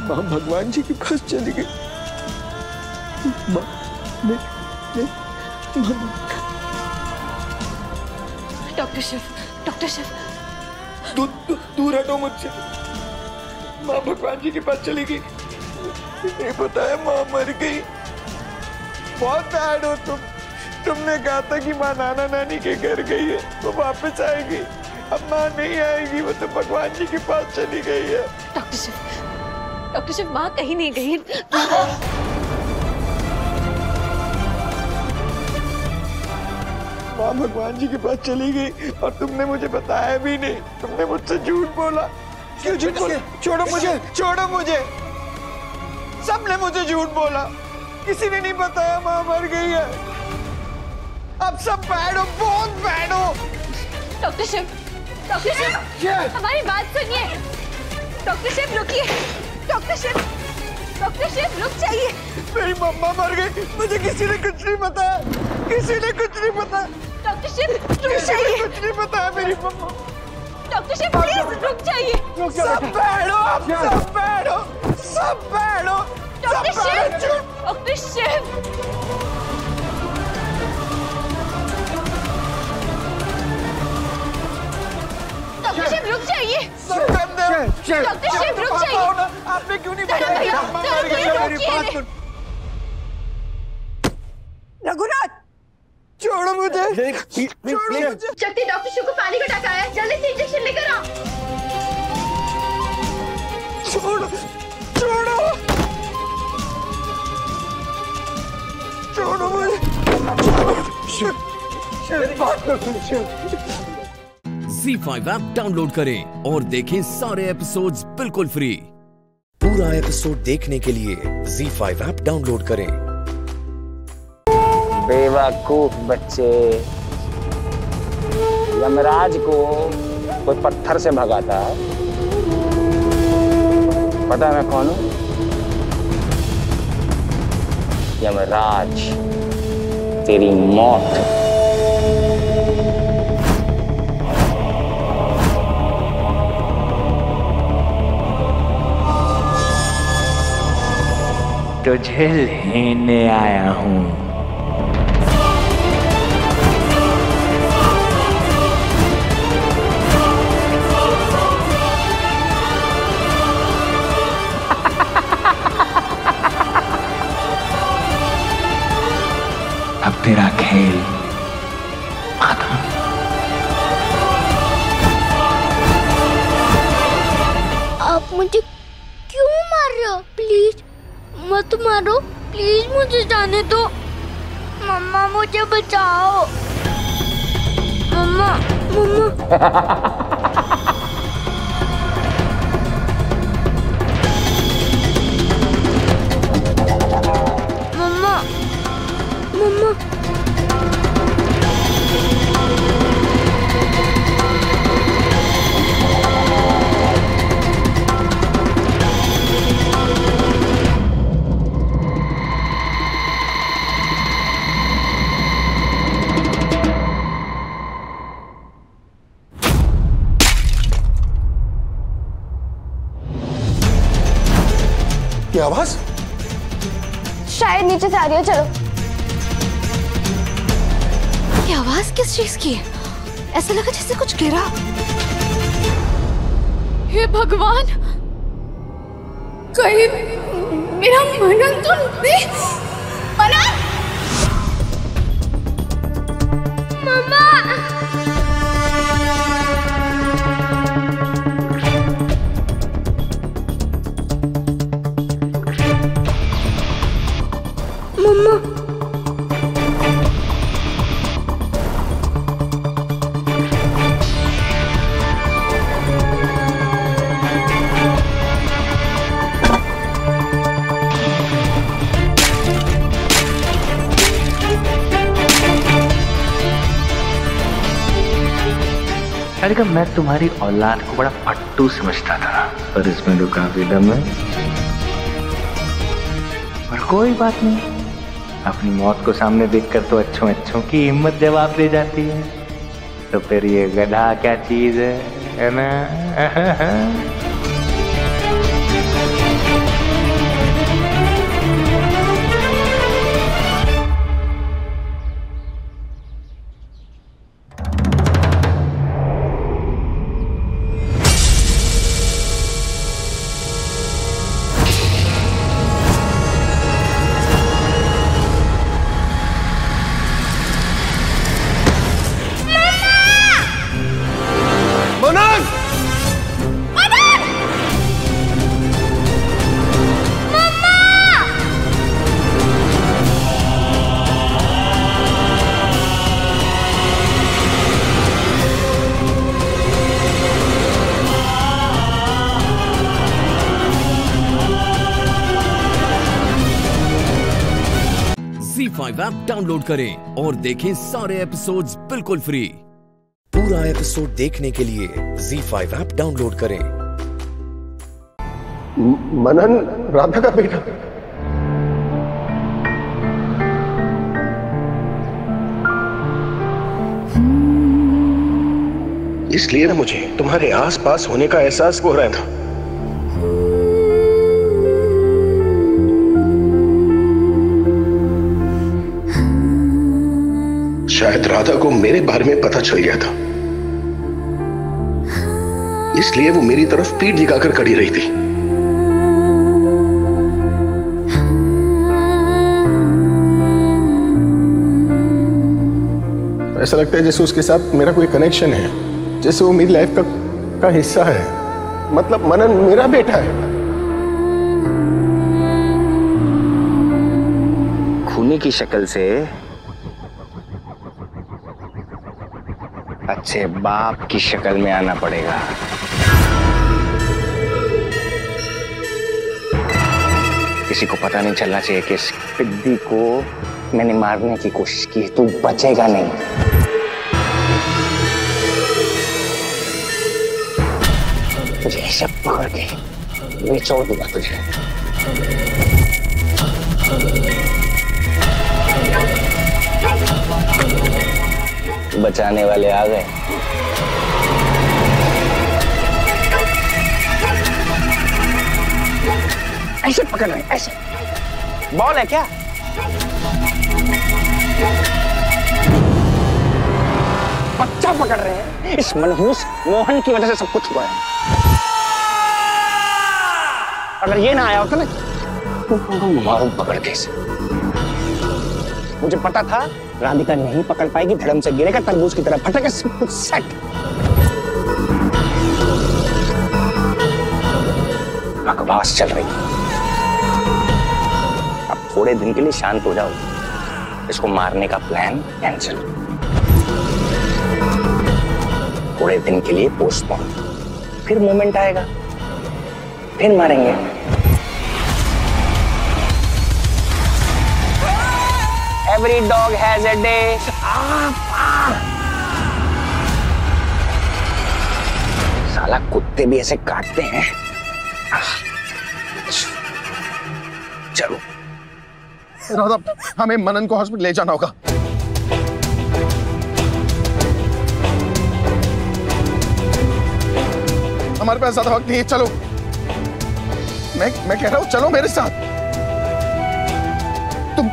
Speaker 2: माँ भगवान जी के पास चली गई। माँ
Speaker 7: डॉक्टर शिव, डॉक्टर शिव,
Speaker 2: दूर हटो मुझसे। माँ भगवान जी के पास चली गई। नहीं पता है माँ मर गई। बहुत बैड हो तुम। तुमने कहा था कि माँ नाना नानी के घर गई है, वो वापस आएगी। अम्मा नहीं आएगी, वो तो भगवान जी के पास चली गई है।
Speaker 7: डॉक्टर शिव माँ कहीं नहीं गई।
Speaker 2: माँ भगवान जी के पास चली गई और तुमने मुझे बताया भी नहीं। तुमने मुझसे झूठ बोला। क्यों झूठ बोला? छोड़ो मुझे, छोड़ो मुझे। सबने मुझे झूठ बोला, किसी ने नहीं बताया माँ मर गई है। अब सब बैड हो, बहुत बैड हो।
Speaker 12: डॉक्टर शिव हमारी बात सुनिए। डॉक्टर शिव रुकिए। डॉक्टर शिव रुक जाइए।
Speaker 2: मेरी मम्मा मर गई, मुझे किसी ने कुछ नहीं बताया, किसी ने कुछ नहीं बताया।
Speaker 12: डॉक्टर शिव रुक जाइए।
Speaker 2: कुछ नहीं बताया मेरी मम्मा।
Speaker 12: डॉक्टर शिव प्लीज रुक जाइए।
Speaker 2: सब बैड हो, सब बैड हो, सब बैड हो।
Speaker 12: डॉक्टर शिव डॉक्टर शिव रुक जाइए। डॉक्टर शिव रुक जाइए।
Speaker 2: आपने क्यों नहीं बताया?
Speaker 5: रघुनाथ
Speaker 2: छोड़ो मुझे,
Speaker 5: छोड़ो मुझे।
Speaker 12: शक्ति डॉक्टर शिव को पानी का टाका है, जल्दी से इंजेक्शन लेकर आओ।
Speaker 2: छोड़ो छोड़ो छोड़ो मुझे।
Speaker 1: ZEE5 ऐप डाउनलोड करें और देखें सारे एपिसोड्स बिल्कुल फ्री। पूरा एपिसोड देखने के लिए ZEE5 ऐप डाउनलोड करें।
Speaker 21: बेवकूफ बच्चे, यमराज को कोई पत्थर से भगाता है। पता है मैं कौन हूं? यमराज, तेरी मौत। तुझे लेने आया हूं। अब तेरा खेल खत्म।
Speaker 19: आप मुझे क्यों मार रहे हो? प्लीज मत मारो, प्लीज मुझे जाने दो। मम्मा मुझे बचाओ। मम्मा मम्मा मम्मा
Speaker 2: क्या आवाज?
Speaker 12: शायद नीचे से आ रही है। चलो।
Speaker 3: ये आवाज किस चीज की है? ऐसा लगा जैसे कुछ गिरा।
Speaker 12: हे भगवान, कहीं मेरा मनन तो नहीं? मनन!
Speaker 19: मम्मा मम्मा
Speaker 21: अरे का मैं तुम्हारी औलाद को बड़ा पट्टू समझता था, पर इसमें तो काफी दम है। पर कोई बात नहीं, अपनी मौत को सामने देखकर तो अच्छों की हिम्मत जवाब दे जाती है। तो फिर ये गधा क्या चीज है ना?
Speaker 1: ऐप डाउनलोड करें और देखें सारे एपिसोड्स बिल्कुल फ्री। पूरा एपिसोड देखने के लिए ZEE5 ऐप डाउनलोड करें।
Speaker 2: मनन राधा का बेटा?
Speaker 9: इसलिए ना मुझे तुम्हारे आसपास होने का एहसास हो रहा था। शायद राधा को मेरे बारे में पता चल गया था, इसलिए वो मेरी तरफ पीठ दिखाकर खड़ी रही थी। ऐसा लगता है जैसे उसके साथ मेरा कोई कनेक्शन है, जैसे वो मेरी लाइफ का हिस्सा है। मतलब मनन मेरा बेटा है।
Speaker 21: खूनी की शक्ल से अच्छे बाप की शक्ल में आना पड़ेगा। किसी को पता नहीं चलना चाहिए कि इस पिद्दी को मैंने मारने की कोशिश की। तू बचेगा नहीं। तुझे ऐसे पकड़ के निचोड़ दूंगा तुझे। बचाने वाले आ गए। ऐसे पकड़ रहे, ऐसे। बॉल है क्या? बच्चा पकड़ रहे हैं। इस मनहूस मोहन की वजह से सब कुछ हुआ है। अगर ये ना आया होता ना, मारूं पकड़ के इसे। मुझे पता था राधिका नहीं पकड़ पाएगी, धर्म से गिरेगा, तरबूज की तरह फटेगा, सब कुछ सेट। बकवास चल रही है। अब थोड़े दिन के लिए शांत हो जाओ। इसको मारने का प्लान कैंसिल। थोड़े दिन के लिए पोस्टपोन, फिर मोमेंट आएगा, फिर मारेंगे। Every dog has a day. साला कुत्ते भी ऐसे काटते हैं। चलो
Speaker 2: राधा, हमें मनन को हॉस्पिटल ले जाना होगा। हमारे पास ज्यादा वक्त नहीं है। चलो, मैं कह रहा हूं चलो मेरे साथ। तुम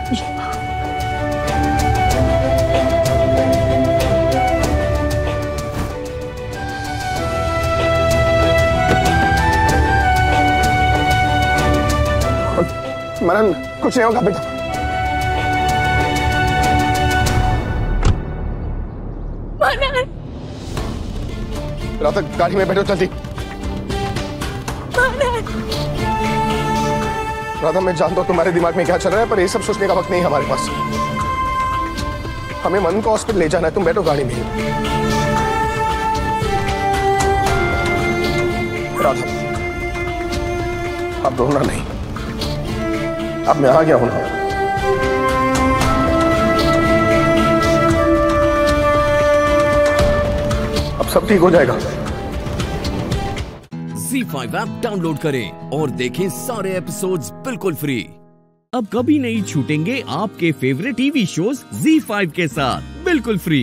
Speaker 2: मनन, कुछ नहीं होगा बेटा।
Speaker 13: मनन।
Speaker 2: राधा, गाड़ी में बैठो जल्दी। राधा, मैं जानता हूं तुम्हारे दिमाग में क्या चल रहा है, पर ये सब सोचने का वक्त नहीं है हमारे पास। हमें मनन को हॉस्पिटल ले जाना है। तुम बैठो गाड़ी में। राधा, अब रोना नहीं। अब मैं आ गया हूं। अब सब ठीक हो जाएगा।
Speaker 1: ZEE5 ऐप डाउनलोड करें और देखें सारे एपिसोड्स बिल्कुल फ्री।
Speaker 4: अब कभी नहीं छूटेंगे आपके फेवरेट टीवी शोज ZEE5 के साथ बिल्कुल फ्री।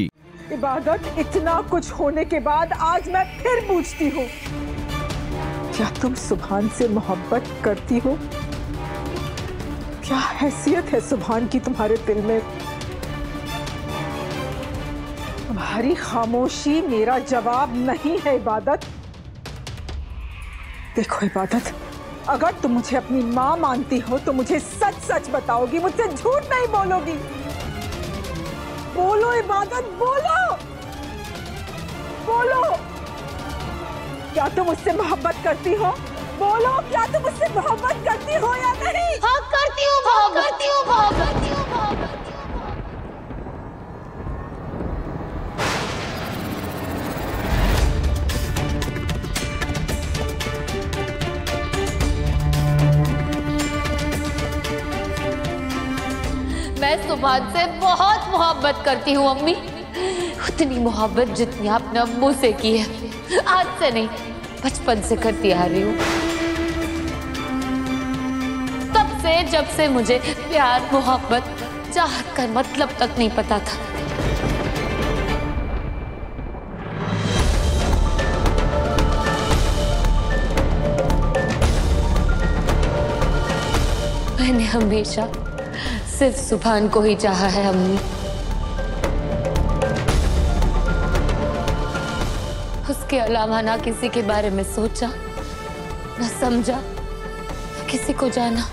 Speaker 22: इबादत, इतना कुछ होने के बाद आज मैं फिर पूछती हूँ, क्या तुम सुभान से मोहब्बत करती हो? क्या हैसियत है सुभान की तुम्हारे दिल में? तुम्हारी खामोशी मेरा जवाब नहीं है इबादत। देखो इबादत, अगर तुम मुझे अपनी माँ मानती हो तो मुझे सच सच बताओगी, मुझसे झूठ नहीं बोलोगी। बोलो इबादत, बोलो बोलो, क्या तुम मुझसे मोहब्बत करती हो? बोलो, क्या तुम मुझसे मोहब्बत करती हो या नहीं?
Speaker 19: हाँ करती हूँ, करती हूँ, करती हूँ।
Speaker 12: मैं सुभान से बहुत मोहब्बत करती हूँ अम्मी, उतनी मोहब्बत जितनी आपने अम्मू से की है। आज से नहीं, बचपन से करती आ रही हूँ, तब से जब से मुझे प्यार मोहब्बत चाहत का मतलब तक नहीं पता था। मैंने हमेशा सिर्फ सुभान को ही चाहा है अम्मी। उसके अलावा ना किसी के बारे में सोचा, ना समझा, ना किसी को जाना।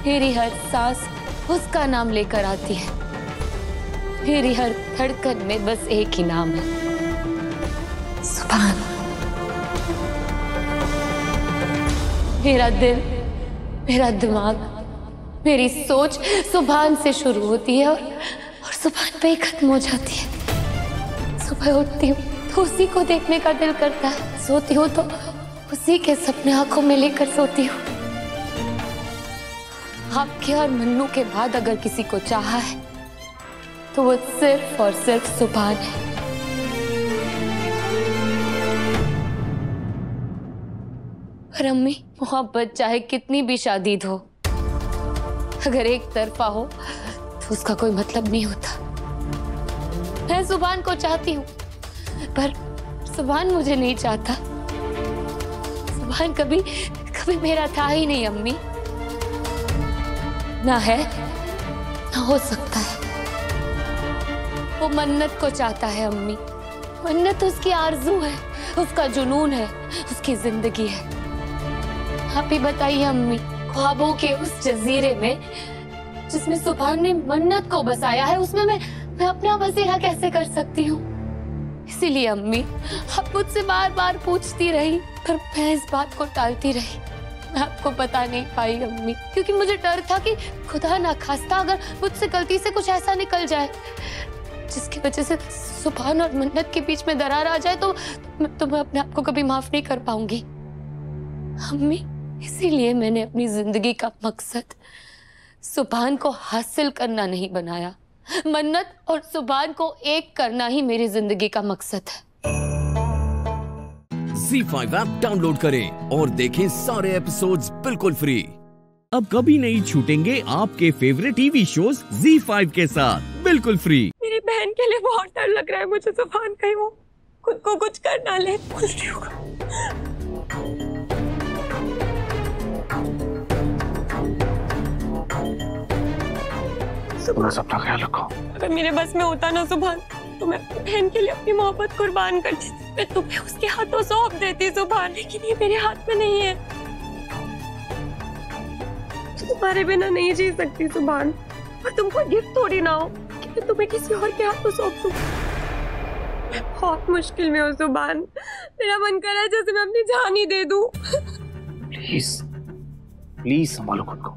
Speaker 12: मेरी हर सांस उसका नाम लेकर आती है, मेरी हर धड़कन में बस एक ही नाम है, सुभान। मेरा दिल, मेरा दिमाग, मेरी सोच सुभान से शुरू होती है और सुभान पे ही खत्म हो जाती है। सुबह उठती हूँ तो उसी को देखने का दिल करता है, सोती हूँ तो उसी के सपने आंखों में लेकर सोती हूँ। आपके और मन्नू के बाद अगर किसी को चाहा है तो वो सिर्फ और सिर्फ सुभान है। पर अम्मी, मोहब्बत चाहे कितनी भी शादीद हो, अगर एक तरफा हो तो उसका कोई मतलब नहीं होता। मैं सुभान को चाहती हूँ पर सुभान मुझे नहीं चाहता। सुभान कभी कभी मेरा था ही नहीं अम्मी, ना है ना हो सकता है। वो मन्नत को चाहता है अम्मी, मन्नत उसकी आरज़ू है, उसका जुनून है, उसकी जिंदगी है। आप ही बताइए अम्मी, ख्वाबों के उस जजीरे में जिसमें सुभान ने मन्नत को बसाया है, उसमें मैं अपना बसेरा कैसे कर सकती हूँ? इसीलिए अम्मी, आप मुझसे बार बार पूछती रही पर मैं इस बात को टालती रही। मैं आपको बता नहीं पाई अम्मी, क्योंकि मुझे डर था कि खुदा ना खास्ता अगर मुझसे गलती से कुछ ऐसा निकल जाए जिसकी वजह से सुभान और मन्नत के बीच में दरार आ जाए तो मैं अपने आप को कभी माफ नहीं कर पाऊंगी। अम्मी, इसीलिए मैंने अपनी जिंदगी का मकसद सुभान को हासिल करना नहीं बनाया। मन्नत और सुभान को एक करना ही मेरी जिंदगी का मकसद है।
Speaker 1: ZEE5 ऐप डाउनलोड करें और देखें सारे एपिसोड्स बिल्कुल फ्री।
Speaker 4: अब कभी नहीं छूटेंगे आपके फेवरेट टीवी शोज ZEE5 के साथ बिल्कुल फ्री।
Speaker 7: मेरी बहन के लिए बहुत डर लग रहा है मुझे, सुभान कहीं वो खुद को कुछ कर ना ले। कुछ नहीं होगा।
Speaker 2: बस अपना ख्याल रखो।
Speaker 7: अगर मेरे बस में होता ना सुभान, तो मैं अपनी बहन के लिए अपनी मोहब्बत कुर्बान करती। मैं तुम्हें उसके हाथों सौंप देती सुभान, लेकिन ये मेरे हाथ में नहीं है। तुम्हारे बिना नहीं जी सकती सुभान, और तुम कोई गिफ्ट थोड़ी ना हो कि मैं तुम्हें किसी और के हाथों सौंप दूं। मैं बहुत मुश्किल में हूँ सुभान, मेरा मन कर रहा है जैसे मैं अपनी जान ही दे दूं।
Speaker 2: प्लीज प्लीज संभालो खुद को।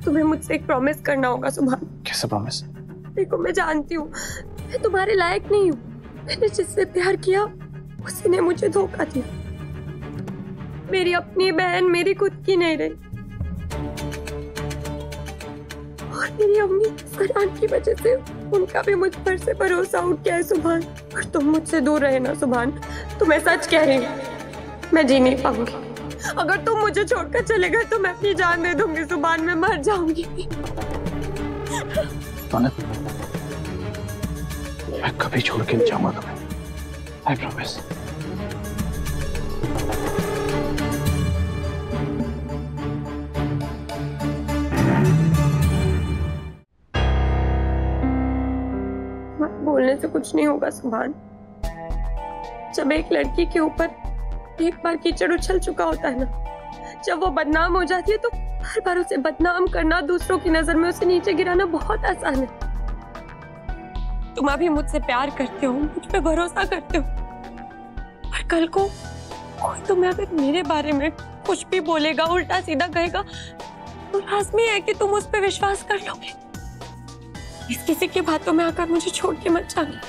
Speaker 7: तुम्हें मुझसे एक प्रॉमिस करना होगा सुभान।
Speaker 2: कैसा प्रॉमिस?
Speaker 7: देखो, मैं जानती हूँ मैं तुम्हारे लायक नहीं हूँ। मैंने जिससे प्यार किया उसी ने मुझे धोखा दिया। मेरी अपनी बहन मेरी खुद की नहीं रही, और मेरी अम्मी फरहान की वजह से उनका भी मुझ पर से भरोसा उठ गया है सुभान। और तुम मुझसे दूर रहे ना सुभान, तो मैं सच कह रही हूँ, मैं जी नहीं पाऊंगी। अगर तुम मुझे छोड़कर चले गए तो मैं अपनी जान दे दूंगी सुभान, मैं मर जाऊंगी।
Speaker 2: मैं कभी छोड़ के नहीं जाऊंगा तुम्हें, आई प्रॉमिस।
Speaker 7: बोलने से कुछ नहीं होगा सुभान। जब एक लड़की के ऊपर एक बार कीचड़ उछल चुका होता है ना, जब वो बदनाम हो जाती है तो हर बार उसे बदनाम करना, दूसरों की नजर में उसे नीचे गिराना बहुत आसान है। तुम अभी मुझसे प्यार करते हो, मुझ पे भरोसा करते हो, पर कल को कोई तुम्हें अगर मेरे बारे में कुछ भी बोलेगा, उल्टा सीधा कहेगा, तो लाजमी है कि तुम उस पे विश्वास कर लोगे। इस किसी की बातों में आकर मुझे छोड़ के मत जाना।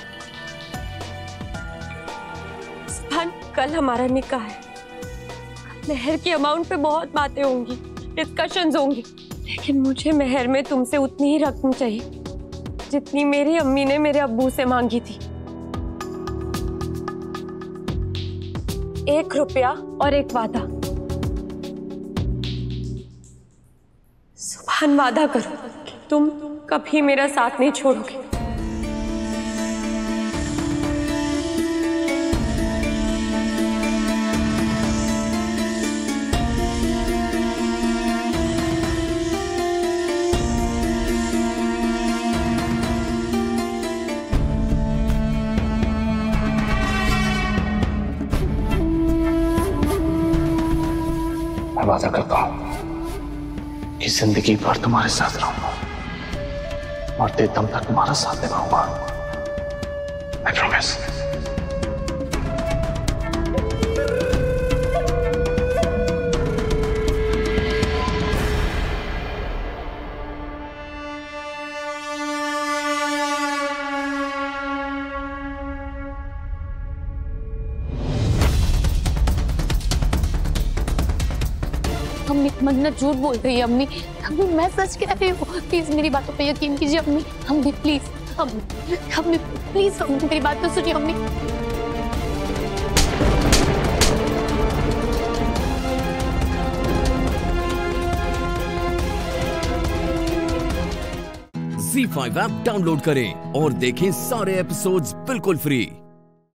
Speaker 7: सुभान, कल हमारा निकाह है। मेहर की अमाउंट पे बहुत बातें होंगी, डिस्कशंस होंगी, लेकिन मुझे मेहर में तुमसे उतनी ही रकम चाहिए जितनी मेरी अम्मी ने मेरे अब्बू से मांगी थी। 1 रुपया और एक वादा। सुभान, वादा करो कि तुम कभी मेरा साथ नहीं छोड़ोगे।
Speaker 21: मैं वादा करता हूं कि जिंदगी भर तुम्हारे साथ रहूंगा, मरते दम तक तुम्हारा साथ निभाऊंगा। I promise।
Speaker 12: अम्मी मन्नत झूठ बोल रही है। अम्मी अम्मी मैं सच कह रही हूँ, प्लीज मेरी बातों पे यकीन कीजिए अम्मी। अम्मी प्लीज, अम्मी प्लीज मेरी बात तो सुनिए अम्मी।
Speaker 1: ZEE5 ऐप डाउनलोड करें और देखें सारे एपिसोड्स बिल्कुल फ्री।